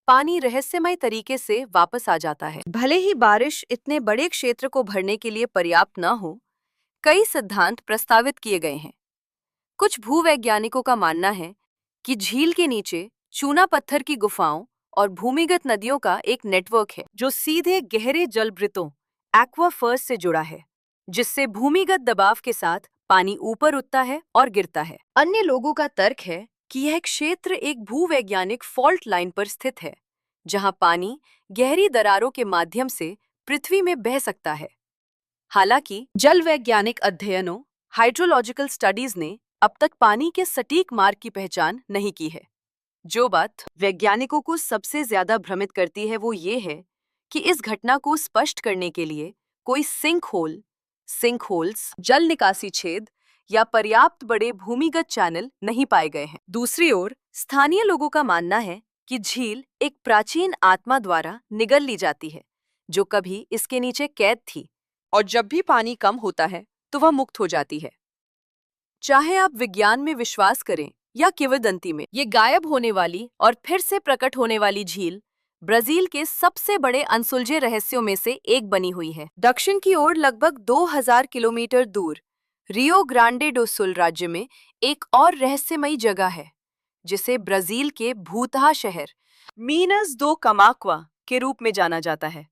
[SPEAKER 1] पानी रहस्यमय तरीके से वापस आ जाता है। भले ही बारिश इतने बड़े क्षेत्र को भरने के लिए पर्याप्त न हो, कई सिद्धांत प्रस्तावित किए गए हैं। कुछ भूवैज्ञानिकों का मानना है कि झील के नीचे चूना पत्थर की गुफाओं और भूमिगत नदियों का एक नेटवर्क है जो सीधे गहरे जलभृतों एक्वाफर्स से जुड़ा है, जिससे भूमिगत दबाव के साथ पानी ऊपर उठता है और गिरता है। अन्य लोगों का तर्क है कि यह क्षेत्र एक भूवैज्ञानिक फॉल्ट लाइन पर स्थित है, जहां पानी गहरी दरारों के माध्यम से पृथ्वी में बह सकता है। हालांकि जल वैज्ञानिक अध्ययनों हाइड्रोलॉजिकल स्टडीज ने अब तक पानी के सटीक मार्ग की पहचान नहीं की है। जो बात वैज्ञानिकों को सबसे ज्यादा भ्रमित करती है वो ये है कि इस घटना को स्पष्ट करने के लिए कोई सिंकहोल्स, जल निकासी छेद या पर्याप्त बड़े भूमिगत चैनल नहीं पाए गए हैं। दूसरी ओर स्थानीय लोगों का मानना है कि झील एक प्राचीन आत्मा द्वारा निगल ली जाती है, जो कभी इसके नीचे कैद थी, और जब भी पानी कम होता है तो वह मुक्त हो जाती है। चाहे आप विज्ञान में विश्वास करें या किंवदंती में, ये गायब होने वाली और फिर से प्रकट होने वाली झील ब्राजील के सबसे बड़े अनसुलझे रहस्यों में से एक बनी हुई है। दक्षिण की ओर लगभग 2000 किलोमीटर दूर रियो ग्रांडे डो सुल राज्य में एक और रहस्यमयी जगह है, जिसे ब्राजील के भूतहा शहर मीनस दो कमाक्वा के रूप में जाना जाता है।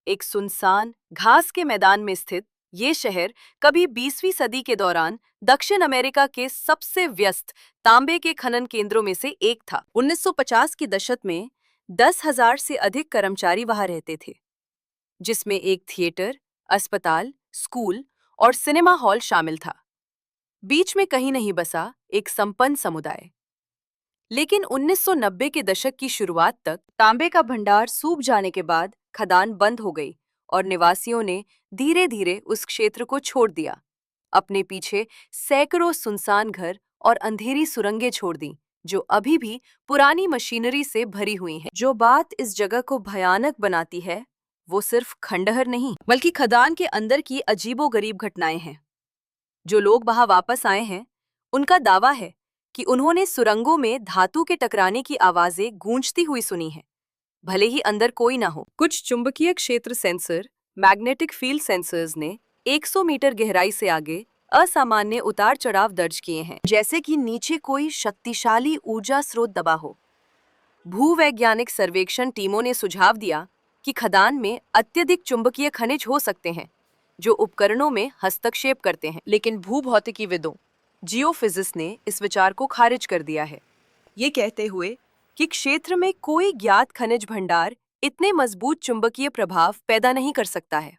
[SPEAKER 1] एक सुनसान घास के मैदान में स्थित ये शहर कभी 20वीं सदी के दौरान दक्षिण अमेरिका के सबसे व्यस्त तांबे के खनन केंद्रों में से एक था। 1950 के दशक में 10,000 से अधिक कर्मचारी वहां रहते थे, जिसमें एक थिएटर, अस्पताल, स्कूल और सिनेमा हॉल शामिल था। बीच में कहीं नहीं बसा एक संपन्न समुदाय। लेकिन 1990 के दशक की शुरुआत तक तांबे का भंडार सूख जाने के बाद खदान बंद हो गई और निवासियों ने धीरे धीरे उस क्षेत्र को छोड़ दिया। अपने पीछे सैकड़ों सुनसान घर और अंधेरी सुरंगें छोड़ दी, जो अभी भी पुरानी मशीनरी से भरी हुई हैं। जो बात इस जगह को भयानक बनाती है, वो सिर्फ खंडहर नहीं, बल्कि खदान के अंदर की अजीबोगरीब घटनाएं हैं। जो लोग वहां वापस आए हैं, उनका दावा है कि उन्होंने सुरंगों में धातु के टकराने की आवाजें गूंजती हुई सुनी हैं, भले ही अंदर कोई ना हो। कुछ चुंबकीय क्षेत्र सेंसर, मैग्नेटिक फील्ड सेंसर्स ने 100 मीटर गहराई से आगे असामान्य उतार चढ़ाव दर्ज किए हैं, जैसे कि नीचे कोई शक्तिशाली ऊर्जा स्रोत दबा हो। भूवैज्ञानिक सर्वेक्षण टीमों ने सुझाव दिया कि खदान में अत्यधिक चुंबकीय खनिज हो सकते हैं, जो उपकरणों में हस्तक्षेप करते हैं। लेकिन भूभौतिकीविदों, जियोफिजिस्ट ने इस विचार को खारिज कर दिया है, ये कहते हुए कि क्षेत्र में कोई ज्ञात खनिज भंडार इतने मजबूत चुंबकीय प्रभाव पैदा नहीं कर सकता है।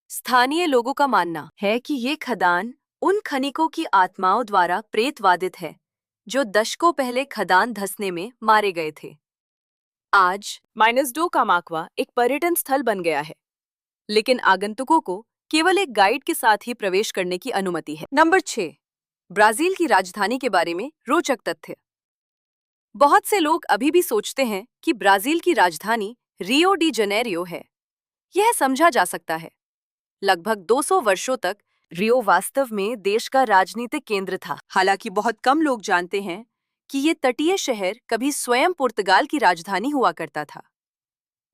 [SPEAKER 1] स्थानीय लोगों का मानना है कि ये खदान उन खनिकों की आत्माओं द्वारा प्रेतवादित है, जो दशकों पहले खदान धंसने में मारे गए थे। आज -2 कामाक्वा एक पर्यटन स्थल बन गया है, लेकिन आगंतुकों को केवल एक गाइड के साथ ही प्रवेश करने की अनुमति है। नंबर 6, ब्राजील की राजधानी के बारे में रोचक तथ्य। बहुत से लोग अभी भी सोचते हैं कि ब्राजील की राजधानी रियो डी जनेरियो है। यह समझा जा सकता है। लगभग 200 वर्षों तक रियो वास्तव में देश का राजनीतिक केंद्र था। हालांकि बहुत कम लोग जानते हैं कि ये तटीय शहर कभी स्वयं पुर्तगाल की राजधानी हुआ करता था।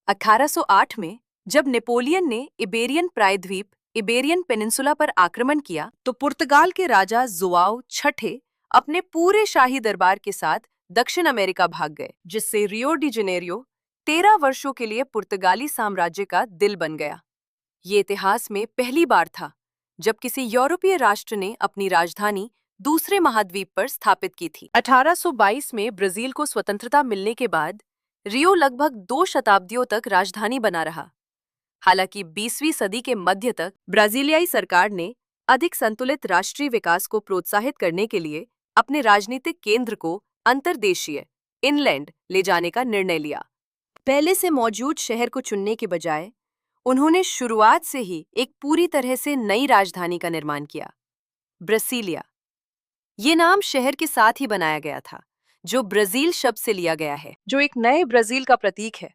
[SPEAKER 1] 1808 में जब नेपोलियन ने इबेरियन प्रायद्वीप इबेरियन पेनिनसुला पर आक्रमण किया, तो पुर्तगाल के राजा जुआओ छठे अपने पूरे शाही दरबार के साथ दक्षिण अमेरिका भाग गए, जिससे रियो डी जनेरियो 13 वर्षों के लिए पुर्तगाली साम्राज्य का दिल बन गया। ये इतिहास में पहली बार था जब किसी यूरोपीय राष्ट्र ने अपनी राजधानी दूसरे महाद्वीप पर स्थापित की थी। 1822 में ब्राजील को स्वतंत्रता मिलने के बाद रियो लगभग 2 शताब्दियों तक राजधानी बना रहा। हालांकि 20वीं सदी के मध्य तक ब्राजीलियाई सरकार ने अधिक संतुलित राष्ट्रीय विकास को प्रोत्साहित करने के लिए अपने राजनीतिक केंद्र को अंतर्देशीय इनलैंड ले जाने का निर्णय लिया। पहले से मौजूद शहर को चुनने के बजाय उन्होंने शुरुआत से ही एक पूरी तरह से नई राजधानी का निर्माण किया, ब्रासीलिया। ये नाम शहर के साथ ही बनाया गया था, जो ब्राजील शब्द से लिया गया है, जो एक नए ब्राजील का प्रतीक है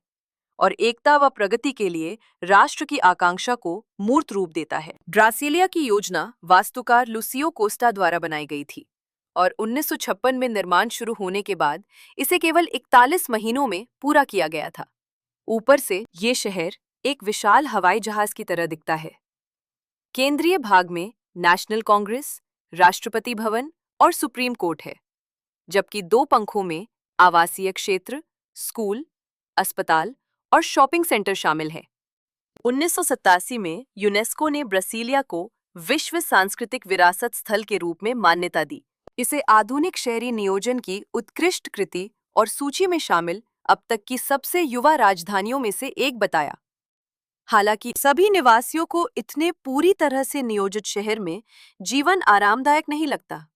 [SPEAKER 1] और एकता व प्रगति के लिए राष्ट्र की आकांक्षा को मूर्त रूप देता है। ब्रासीलिया की योजना वास्तुकार लुसियो कोस्टा द्वारा बनाई गई थी और 1956 में निर्माण शुरू होने के बाद इसे केवल 41 महीनों में पूरा किया गया था। ऊपर से ये शहर एक विशाल हवाई जहाज की तरह दिखता है। केंद्रीय भाग में नेशनल कांग्रेस, राष्ट्रपति भवन और सुप्रीम कोर्ट है, जबकि दो पंखों में आवासीय क्षेत्र, स्कूल, अस्पताल और शॉपिंग सेंटर शामिल है। 1987 में यूनेस्को ने ब्रासीलिया को विश्व सांस्कृतिक विरासत स्थल के रूप में मान्यता दी। इसे आधुनिक शहरी नियोजन की उत्कृष्ट कृति और सूची में शामिल अब तक की सबसे युवा राजधानियों में से एक बताया। हालांकि सभी निवासियों को इतने पूरी तरह से नियोजित शहर में जीवन आरामदायक नहीं लगता।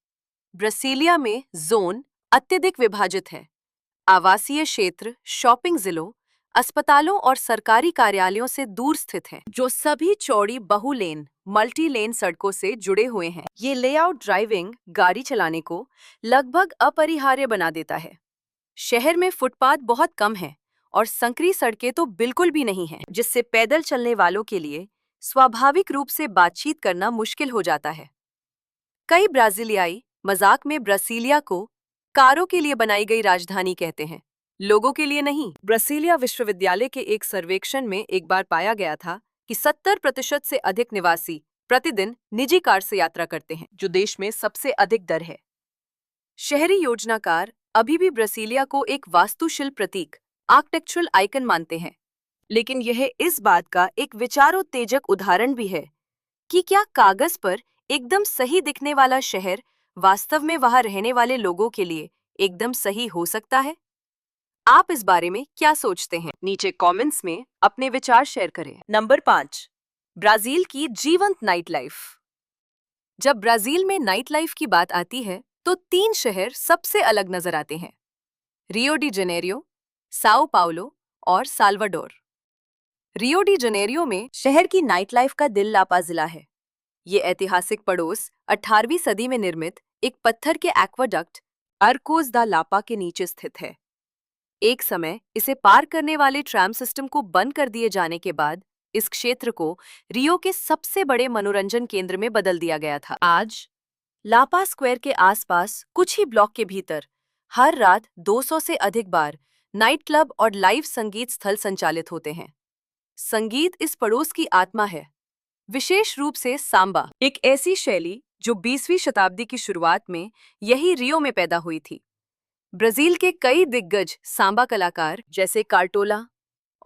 [SPEAKER 1] ब्रासीलिया में जोन अत्यधिक विभाजित है। आवासीय क्षेत्र शॉपिंग जिलों, अस्पतालों और सरकारी कार्यालयों से दूर स्थित हैं, जो सभी चौड़ी बहुलेन मल्टी लेन सड़कों से जुड़े हुए हैं। ये लेआउट ड्राइविंग गाड़ी चलाने को लगभग अपरिहार्य बना देता है। शहर में फुटपाथ बहुत कम है और संकरी सड़कें तो बिल्कुल भी नहीं हैं, जिससे पैदल चलने वालों के लिए स्वाभाविक रूप से बातचीत करना मुश्किल हो जाता है। कई ब्राजीलियाई मजाक में ब्रासीलिया को कारों के लिए बनाई गई राजधानी कहते हैं, लोगों के लिए नहीं। ब्रासीलिया विश्वविद्यालय के एक सर्वेक्षण में एक बार पाया गया था कि 70% से अधिक निवासी प्रतिदिन निजी कार से यात्रा करते हैं, जो देश में सबसे अधिक दर है। शहरी योजनाकार अभी भी ब्रासीलिया को एक वास्तुशिल्प प्रतीक, आर्किटेक्चरल आइकन मानते हैं, लेकिन यह इस बात का एक विचारोत्तेजक उदाहरण भी है कि क्या कागज पर एकदम सही दिखने वाला शहर वास्तव में वहां रहने वाले लोगों के लिए एकदम सही हो सकता है? आप इस बारे में क्या सोचते हैं? नीचे कमेंट्स में अपने विचार शेयर करें। नंबर 5, ब्राजील की जीवंत नाइट लाइफ। जब ब्राजील में नाइट लाइफ की बात आती है तो 3 शहर सबसे अलग नजर आते हैं: Rio de Janeiro, Sao Paulo और साल्वाडोर। रियो डी जेनेरियो में शहर की नाइट लाइफ का दिल लापा जिला है। ये ऐतिहासिक पड़ोस 18वीं सदी में निर्मित एक पत्थर के एक्वाडक्ट अर्कोस दा लापा के नीचे स्थित है। एक समय इसे पार करने वाले ट्राम सिस्टम को बंद कर दिए जाने के बाद इस क्षेत्र को रियो के सबसे बड़े मनोरंजन केंद्र में बदल दिया गया था। आज लापा स्क्वायर के आसपास कुछ ही ब्लॉक के भीतर हर रात 200 से अधिक बार नाइट क्लब और लाइव संगीत स्थल संचालित होते हैं। संगीत इस पड़ोस की आत्मा है, विशेष रूप से सांबा, एक ऐसी शैली जो 20वीं शताब्दी की शुरुआत में यही रियो में पैदा हुई थी। ब्राजील के कई दिग्गज सांबा कलाकार जैसे कार्टोला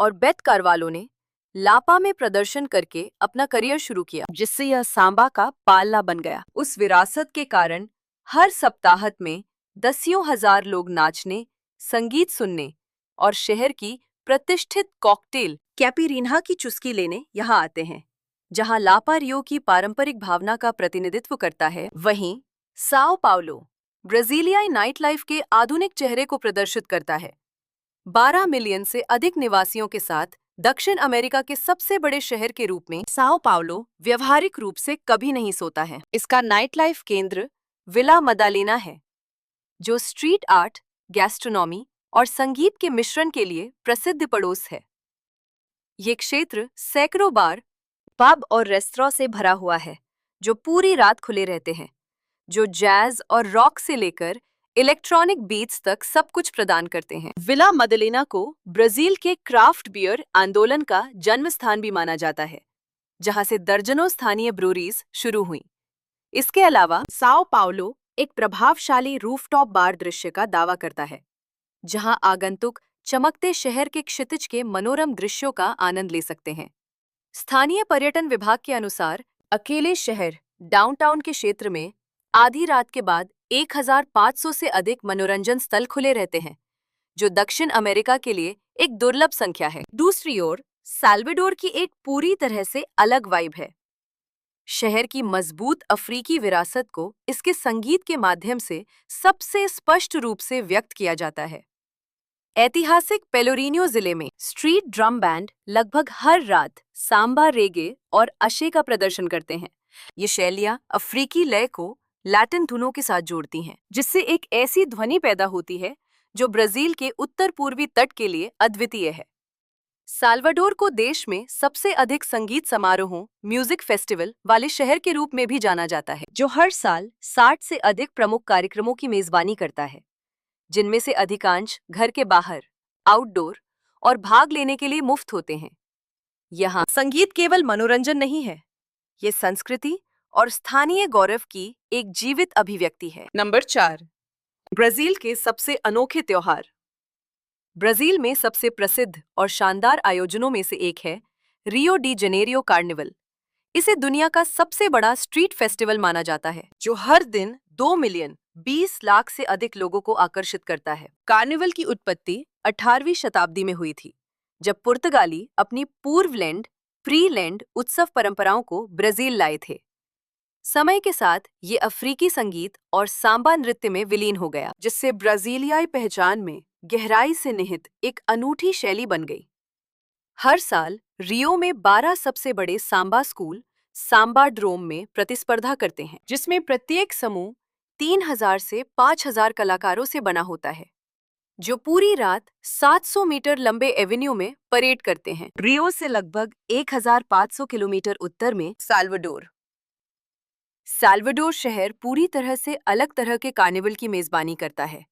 [SPEAKER 1] और बेथ कारवालो ने लापा में प्रदर्शन करके अपना करियर शुरू किया, जिससे यह सांबा का पालना बन गया। उस विरासत के कारण हर सप्ताहत में दसियों हजार लोग नाचने, संगीत सुनने और शहर की प्रतिष्ठित कॉकटेल कैपिरिन्हा की चुस्की लेने यहाँ आते हैं, जहाँ लापा रियो की पारंपरिक भावना का प्रतिनिधित्व करता है। वहीं साओ पाउलो ब्राजीलियाई नाइट लाइफ के आधुनिक चेहरे को प्रदर्शित करता है। 12 मिलियन से अधिक निवासियों के साथ दक्षिण अमेरिका के सबसे बड़े शहर के रूप में साओ पाउलो व्यवहारिक रूप से कभी नहीं सोता है। इसका नाइट लाइफ केंद्र विला मदालेना है, जो स्ट्रीट आर्ट, गैस्ट्रोनॉमी और संगीत के मिश्रण के लिए प्रसिद्ध पड़ोस है। ये क्षेत्र सैकड़ों बार, पब और रेस्तरां से भरा हुआ है, जो पूरी रात खुले रहते हैं, जो जैज और रॉक से लेकर इलेक्ट्रॉनिक बीट्स तक सब कुछ प्रदान करते हैं। विला मदलेना को ब्राजील के क्राफ्ट बियर आंदोलन का जन्म स्थान भी माना जाता है, जहां से दर्जनों स्थानीय ब्रूरीज शुरू हुई। इसके अलावा साओ पाउलो एक प्रभावशाली रूफटॉप बार दृश्य का दावा करता है, जहां आगंतुक चमकते शहर के क्षितिज के मनोरम दृश्यों का आनंद ले सकते हैं। स्थानीय पर्यटन विभाग के अनुसार अकेले शहर डाउनटाउन के क्षेत्र में आधी रात के बाद 1500 से अधिक मनोरंजन स्थल खुले रहते हैं, जो दक्षिण अमेरिका के लिए एक दुर्लभ संख्या है। दूसरी ओर साल्वाडोर की एक पूरी तरह से अलग वाइब है। शहर की मजबूत अफ्रीकी विरासत को इसके संगीत के माध्यम से सबसे स्पष्ट रूप से व्यक्त किया जाता है। ऐतिहासिक पेलोरिनियो जिले में स्ट्रीट ड्रम बैंड लगभग हर रात सांबा, रेगे और अशे का प्रदर्शन करते हैं। ये शैलियाँ अफ्रीकी लय को लैटिन धुनों के साथ जोड़ती हैं, जिससे एक ऐसी ध्वनि पैदा होती है जो ब्राजील के उत्तर पूर्वी तट के लिए अद्वितीय है। साल्वाडोर को देश में सबसे अधिक संगीत समारोहों म्यूजिक फेस्टिवल वाले शहर के रूप में भी जाना जाता है, जो हर साल 60 से अधिक प्रमुख कार्यक्रमों की मेजबानी करता है, जिनमें से अधिकांश घर के बाहर, आउटडोर और भाग लेने के लिए मुफ्त होते हैं। यहाँ संगीत केवल मनोरंजन नहीं है, ये संस्कृति और स्थानीय गौरव की एक जीवित अभिव्यक्ति है। नंबर 4, ब्राजील के सबसे अनोखे त्योहार। ब्राजील में सबसे प्रसिद्ध और शानदार आयोजनों में से एक है रियो डी जेनेरियो कार्निवल। इसे दुनिया का सबसे बड़ा स्ट्रीट फेस्टिवल माना जाता है, जो हर दिन 2 मिलियन 20 लाख से अधिक लोगों को आकर्षित करता है। कार्निवल की उत्पत्ति 18वीं शताब्दी में हुई थी, जब पुर्तगाली अपनी पूर्वलैंड प्री-लैंड उत्सव परंपराओं को ब्राजील लाए थे। समय के साथ ये अफ्रीकी संगीत और सांबा नृत्य में विलीन हो गया, जिससे ब्राजीलियाई पहचान में गहराई से निहित एक अनूठी शैली बन गई। हर साल रियो में 12 सबसे बड़े सांबा स्कूल सांबा ड्रोम में प्रतिस्पर्धा करते हैं, जिसमें प्रत्येक समूह 3000 से 5000 कलाकारों से बना होता है, जो पूरी रात 700 मीटर लंबे एवेन्यू में परेड करते हैं। रियो से लगभग 1500 किलोमीटर उत्तर में साल्वाडोर शहर पूरी तरह से अलग तरह के कार्निवल की मेजबानी करता है।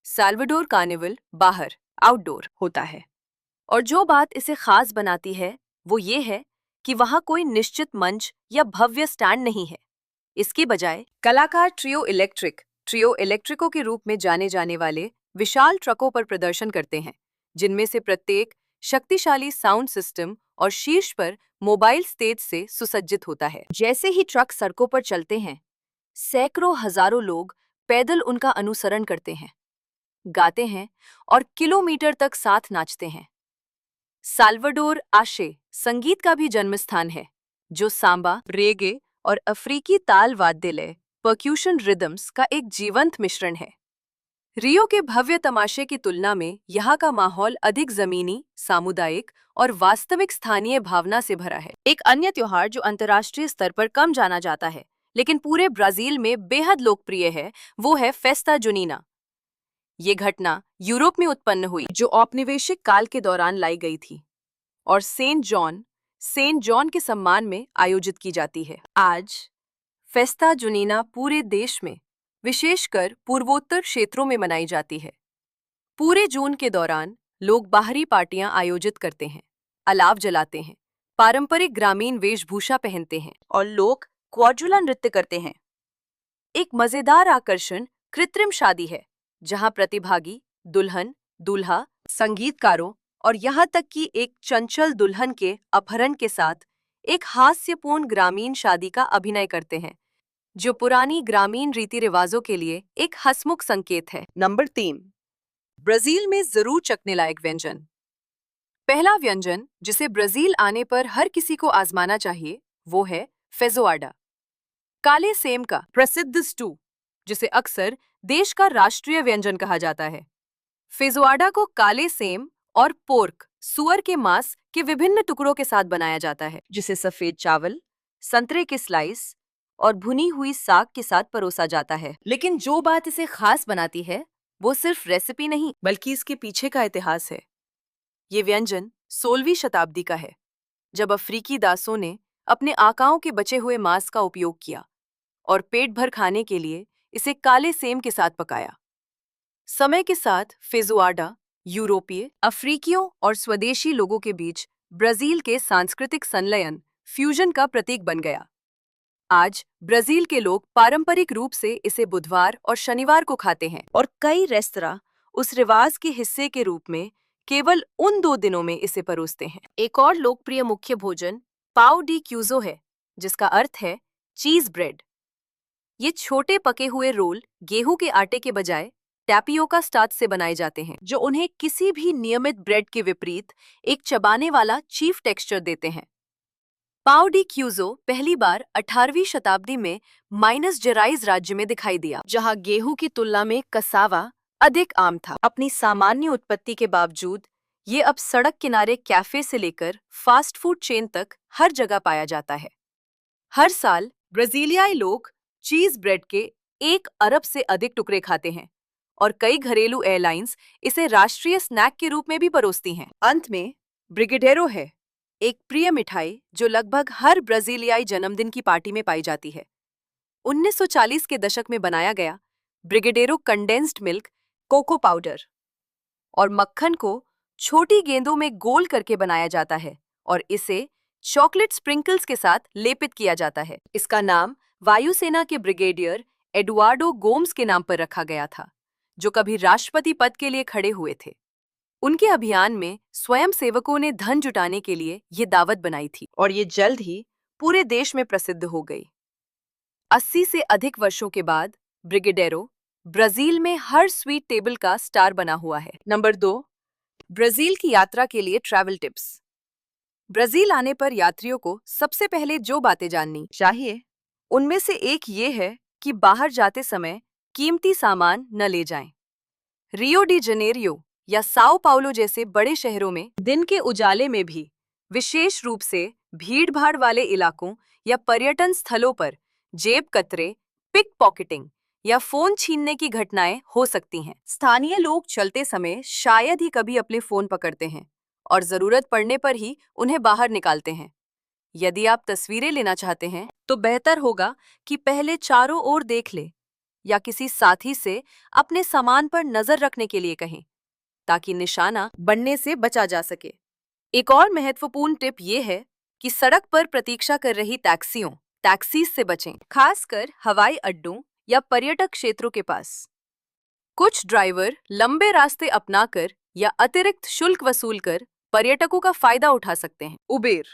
[SPEAKER 1] साल्वाडोर कार्निवल बाहर आउटडोर होता है, और जो बात इसे खास बनाती है वो ये है कि वहाँ कोई निश्चित मंच या भव्य स्टैंड नहीं है। इसके बजाय कलाकार ट्रियो इलेक्ट्रिको के रूप में जाने जाने वाले विशाल ट्रकों पर प्रदर्शन करते हैं, जिनमें से प्रत्येक शक्तिशाली साउंड सिस्टम और शीर्ष पर मोबाइल स्टेज से सुसज्जित होता है। जैसे ही ट्रक सड़कों पर चलते हैं, सैकड़ों हजारों लोग पैदल उनका अनुसरण करते हैं, गाते हैं और किलोमीटर तक साथ नाचते हैं। साल्वाडोर आशे संगीत का भी जन्मस्थान है, जो सांबा, रेगे और अफ्रीकी ताल वाद्य लय पर्क्यूशन रिदम्स का एक जीवंत मिश्रण है। रियो के भव्य तमाशे की तुलना में यहाँ का माहौल अधिक जमीनी, सामुदायिक और वास्तविक स्थानीय भावना से भरा है। एक अन्य त्योहार जो अंतर्राष्ट्रीय स्तर पर कम जाना जाता है लेकिन पूरे ब्राजील में बेहद लोकप्रिय है, वो है फेस्टा जुनीना। ये घटना यूरोप में उत्पन्न हुई, जो औपनिवेशिक काल के दौरान लाई गई थी और सेंट जॉन के सम्मान में आयोजित की जाती है। आज फेस्टा जुनीना पूरे देश में, विशेषकर पूर्वोत्तर क्षेत्रों में मनाई जाती है। पूरे जून के दौरान लोग बाहरी पार्टियां आयोजित करते हैं, अलाव जलाते हैं, पारंपरिक ग्रामीण वेशभूषा पहनते हैं और लोग क्वाड्रुला नृत्य करते हैं। एक मजेदार आकर्षण कृत्रिम शादी है, जहां प्रतिभागी दुल्हन, दूल्हा, संगीतकारों और यहां तक कि एक चंचल दुल्हन के अपहरण के साथ एक हास्यपूर्ण ग्रामीण शादी का अभिनय करते हैं, जो पुरानी ग्रामीण रीति रिवाजों के लिए एक हंसमुख संकेत है। नंबर 3, ब्राजील में जरूर चखने लायक व्यंजन। पहला व्यंजन जिसे ब्राजील आने पर हर किसी को आजमाना चाहिए वो है फेजोआडा, काले सेम का प्रसिद्ध स्टू, जिसे अक्सर देश का राष्ट्रीय व्यंजन कहा जाता है। फेजोआडा को काले सेम और पोर्क, सुअर के मांस के विभिन्न टुकड़ों के साथ बनाया जाता है, जिसे सफेद चावल, संतरे के स्लाइस और भुनी हुई साग के साथ परोसा जाता है। लेकिन जो बात इसे खास बनाती है वो सिर्फ रेसिपी नहीं, बल्कि इसके पीछे का इतिहास है। ये व्यंजन 16वीं शताब्दी का है, जब अफ्रीकी दासों ने अपने आकाओं के बचे हुए मांस का उपयोग किया और पेट भर खाने के लिए इसे काले सेम के साथ पकाया। समय के साथ फेजोआडा यूरोपीय, अफ्रीकियों और स्वदेशी लोगों के बीच ब्राजील के सांस्कृतिक संलयन फ्यूजन का प्रतीक बन गया। आज ब्राजील के लोग पारंपरिक रूप से इसे बुधवार और शनिवार को खाते हैं, और कई रेस्तरां उस रिवाज के हिस्से के रूप में केवल उन 2 दिनों में इसे परोसते हैं। एक और लोकप्रिय मुख्य भोजन पाव डी क्यूजो है, जिसका अर्थ है चीज ब्रेड। ये छोटे पके हुए रोल गेहूं के आटे के बजाय टैपियोका स्टार्च से बनाए जाते हैं, जो उन्हें किसी भी नियमित ब्रेड के विपरीत एक चबाने वाला चीफ टेक्सचर देते हैं। पाव डी क्यूजो पहली बार 18वीं शताब्दी में माइनस जेराइज राज्य में दिखाई दिया, जहां गेहूं की तुलना में कसावा अधिक आम था। अपनी सामान्य उत्पत्ति के बावजूद ये अब सड़क किनारे कैफे से लेकर फास्ट फूड चेन तक हर जगह पाया जाता है। हर साल ब्राजीलियाई लोग चीज ब्रेड के 1 अरब से अधिक टुकड़े खाते हैं, और कई घरेलू एयरलाइंस इसे राष्ट्रीय स्नैक के रूप में भी परोसती हैं। अंत में ब्रिगेडेरो है एक प्रिय मिठाई जो लगभग हर ब्राजीलियाई जन्मदिन की पार्टी में पाई जाती है। 1940 के दशक में बनाया गया ब्रिगेडेरो कंडेंस्ड मिल्क, कोको पाउडर और मक्खन को छोटी गेंदों में गोल करके बनाया जाता है और इसे चॉकलेट स्प्रिंकल्स के साथ लेपित किया जाता है। इसका नाम वायुसेना के ब्रिगेडियर एडुआर्डो गोम्स के नाम पर रखा गया था, जो कभी राष्ट्रपति पद के लिए खड़े हुए थे। उनके अभियान में स्वयंसेवकों ने धन जुटाने के लिए ये दावत बनाई थी और ये जल्द ही पूरे देश में प्रसिद्ध हो गई। 80 से अधिक वर्षों के बाद ब्रिगेडेरो ब्राजील में हर स्वीट टेबल का स्टार बना हुआ है। नंबर 2, ब्राजील की यात्रा के लिए ट्रैवल टिप्स। ब्राजील आने पर यात्रियों को सबसे पहले जो बातें जाननी चाहिए, उनमें से एक ये है कि बाहर जाते समय कीमती सामान न ले जाएं। रियो डी जनेरियो या साओ पाउलो जैसे बड़े शहरों में दिन के उजाले में भी, विशेष रूप से भीड़-भाड़ वाले इलाकों या पर्यटन स्थलों पर जेब कतरे, पिक पॉकेटिंग या फोन छीनने की घटनाएं हो सकती हैं। स्थानीय लोग चलते समय शायद ही कभी अपने फोन पकड़ते हैं और जरूरत पड़ने पर ही उन्हें बाहर निकालते हैं। यदि आप तस्वीरें लेना चाहते हैं तो बेहतर होगा कि पहले चारों ओर देख ले या किसी साथी से अपने सामान पर नजर रखने के लिए कहें, ताकि निशाना बनने से बचा जा सके। एक और महत्वपूर्ण टिप ये है कि सड़क पर प्रतीक्षा कर रही टैक्सीज से बचें, खासकर हवाई अड्डों या पर्यटक क्षेत्रों के पास। कुछ ड्राइवर लंबे रास्ते अपनाकर या अतिरिक्त शुल्क वसूल कर पर्यटकों का फायदा उठा सकते हैं। उबेर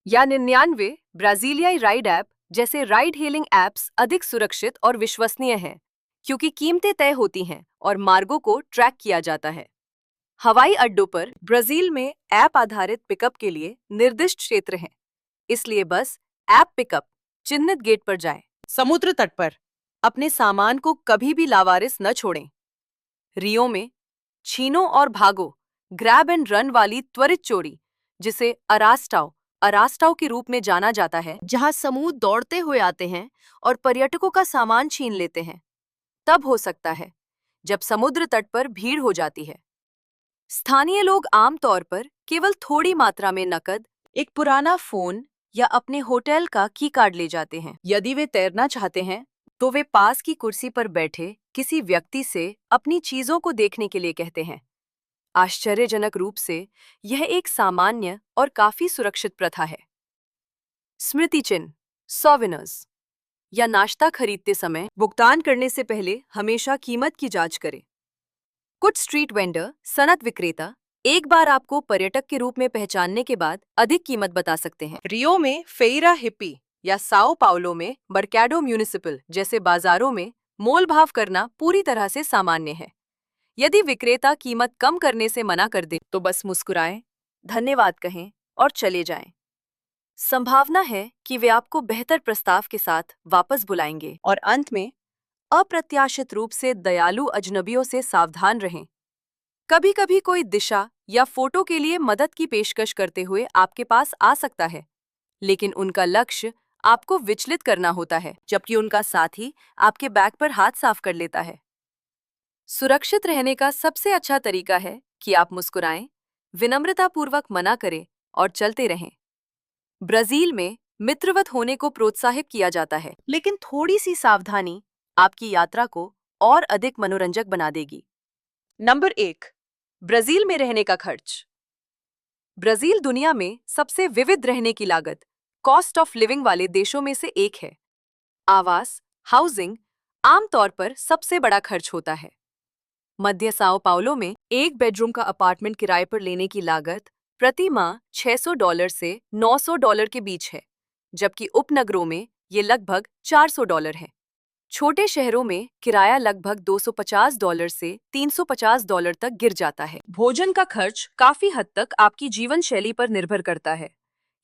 [SPEAKER 1] या 99 ब्राजीलियाई राइड ऐप जैसे राइड हेलिंग ऐप्स अधिक सुरक्षित और विश्वसनीय हैं, क्योंकि कीमतें तय होती हैं और मार्गों को ट्रैक किया जाता है। हवाई अड्डों पर ब्राजील में ऐप आधारित पिकअप के लिए निर्दिष्ट क्षेत्र हैं, इसलिए बस ऐप पिकअप चिन्हित गेट पर जाएं। समुद्र तट पर अपने सामान को कभी भी लावारिस न छोड़ें। रियो में छीनो और भागो, ग्रैब एंड रन वाली त्वरित चोरी, जिसे अरास्टाओ के रूप में जाना जाता है, जहां समूह दौड़ते हुए आते हैं और पर्यटकों का सामान छीन लेते हैं, तब हो सकता है जब समुद्र तट पर भीड़ हो जाती है। स्थानीय लोग आमतौर पर केवल थोड़ी मात्रा में नकद, एक पुराना फोन या अपने होटल का की कार्ड ले जाते हैं। यदि वे तैरना चाहते हैं तो वे पास की कुर्सी पर बैठे किसी व्यक्ति से अपनी चीजों को देखने के लिए कहते हैं। आश्चर्यजनक रूप से यह एक सामान्य और काफी सुरक्षित प्रथा है। स्मृति चिन्ह, सोवेनिर्स या नाश्ता खरीदते समय भुगतान करने से पहले हमेशा कीमत की जांच करें। कुछ स्ट्रीट वेंडर, सनत विक्रेता एक बार आपको पर्यटक के रूप में पहचानने के बाद अधिक कीमत बता सकते हैं। रियो में फेरा हिप्पी या साओ पाउलो में मर्काडो म्यूनिसिपल जैसे बाजारों में मोल भाव करना पूरी तरह से सामान्य है। यदि विक्रेता कीमत कम करने से मना कर दे तो बस मुस्कुराएं, धन्यवाद कहें और चले जाएं। संभावना है कि वे आपको बेहतर प्रस्ताव के साथ वापस बुलाएंगे। और अंत में, अप्रत्याशित रूप से दयालु अजनबियों से सावधान रहें। कभी-कभी कोई दिशा या फोटो के लिए मदद की पेशकश करते हुए आपके पास आ सकता है, लेकिन उनका लक्ष्य आपको विचलित करना होता है, जबकि उनका साथी आपके बैग पर हाथ साफ कर लेता है। सुरक्षित रहने का सबसे अच्छा तरीका है कि आप मुस्कुराएं, विनम्रतापूर्वक मना करें और चलते रहें। ब्राजील में मित्रवत होने को प्रोत्साहित किया जाता है, लेकिन थोड़ी सी सावधानी आपकी यात्रा को और अधिक मनोरंजक बना देगी। नंबर 1, ब्राजील में रहने का खर्च। ब्राजील दुनिया में सबसे विविध रहने की लागत, कॉस्ट ऑफ लिविंग वाले देशों में से एक है। आवास, हाउसिंग आमतौर पर सबसे बड़ा खर्च होता है। मध्य साओ पाउलो में एक बेडरूम का अपार्टमेंट किराए पर लेने की लागत प्रति माह $600 से $900 के बीच है, जबकि उपनगरों में ये लगभग $400 है। छोटे शहरों में किराया लगभग $250 से $350 तक गिर जाता है। भोजन का खर्च काफी हद तक आपकी जीवन शैली पर निर्भर करता है।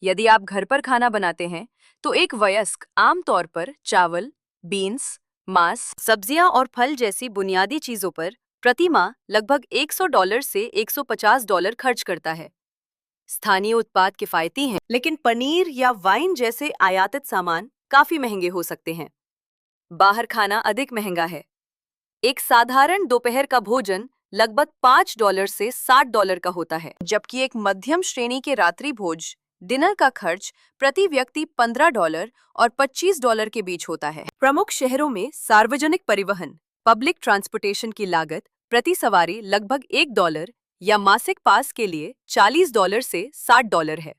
[SPEAKER 1] यदि आप घर पर खाना बनाते हैं तो एक वयस्क आमतौर पर चावल, बीन्स, मांस, सब्जियां और फल जैसी बुनियादी चीजों पर प्रति माह लगभग $100 से $150 खर्च करता है। स्थानीय उत्पाद किफायती हैं, लेकिन पनीर या वाइन जैसे आयातित सामान काफी महंगे हो सकते हैं। बाहर खाना अधिक महंगा है। एक साधारण दोपहर का भोजन लगभग $5 से $60 का होता है, जबकि एक मध्यम श्रेणी के रात्रि भोज डिनर का खर्च प्रति व्यक्ति $15 और $25 के बीच होता है। प्रमुख शहरों में सार्वजनिक परिवहन पब्लिक ट्रांसपोर्टेशन की लागत प्रति सवारी लगभग $1 या मासिक पास के लिए $40 से $60 है।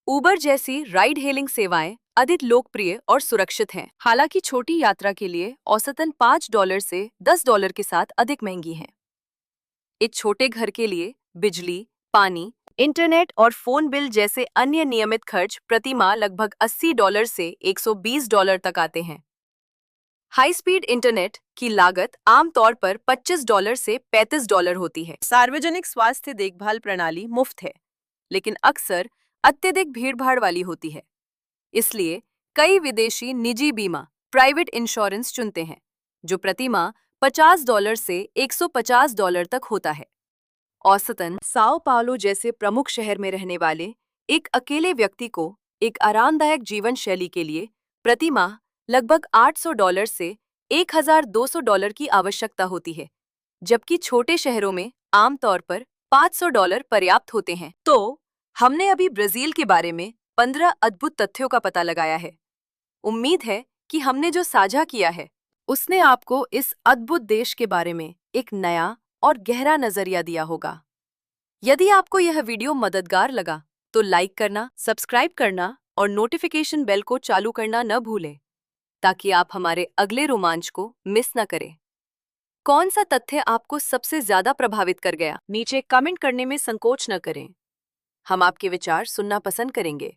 [SPEAKER 1] उबर जैसी राइड हेलिंग सेवाएं अधिक लोकप्रिय और सुरक्षित हैं, हालांकि छोटी यात्रा के लिए औसतन $5 से $10 के साथ अधिक महंगी हैं। एक छोटे घर के लिए बिजली, पानी, इंटरनेट और फोन बिल जैसे अन्य नियमित खर्च प्रति माह लगभग $80 से $120 तक आते हैं। हाई स्पीड इंटरनेट की लागत आमतौर पर $25 से $35 होती है। सार्वजनिक स्वास्थ्य देखभाल प्रणाली मुफ्त है, लेकिन अक्सर अत्यधिक भीड़भाड़ वाली होती है। इसलिए कई विदेशी निजी बीमा प्राइवेट इंश्योरेंस चुनते हैं, जो प्रति माह $50 से $150 तक होता है। औसतन साओ पाउलो जैसे प्रमुख शहर में रहने वाले एक अकेले व्यक्ति को एक आरामदायक जीवन शैली के लिए प्रति माह लगभग $800 से $1200 की आवश्यकता होती है, जबकि छोटे शहरों में आमतौर पर $500 पर्याप्त होते हैं। तो हमने अभी ब्राजील के बारे में 15 अद्भुत तथ्यों का पता लगाया है। उम्मीद है कि हमने जो साझा किया है उसने आपको इस अद्भुत देश के बारे में एक नया और गहरा नजरिया दिया होगा। यदि आपको यह वीडियो मददगार लगा तो लाइक करना, सब्सक्राइब करना और नोटिफिकेशन बेल को चालू करना न भूलें, ताकि आप हमारे अगले रोमांच को मिस न करें। कौन सा तथ्य आपको सबसे ज्यादा प्रभावित कर गया? नीचे कमेंट करने में संकोच न करें। हम आपके विचार सुनना पसंद करेंगे।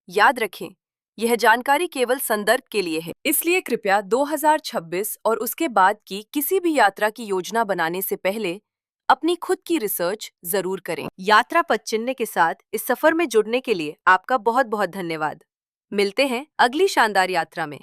[SPEAKER 1] याद रखें, यह जानकारी केवल संदर्भ के लिए है, इसलिए कृपया 2026 और उसके बाद की किसी भी यात्रा की योजना बनाने से पहले अपनी खुद की रिसर्च जरूर करें। यात्रा पथ चिन्ह के साथ इस सफर में जुड़ने के लिए आपका बहुत बहुत धन्यवाद। मिलते हैं अगली शानदार यात्रा में।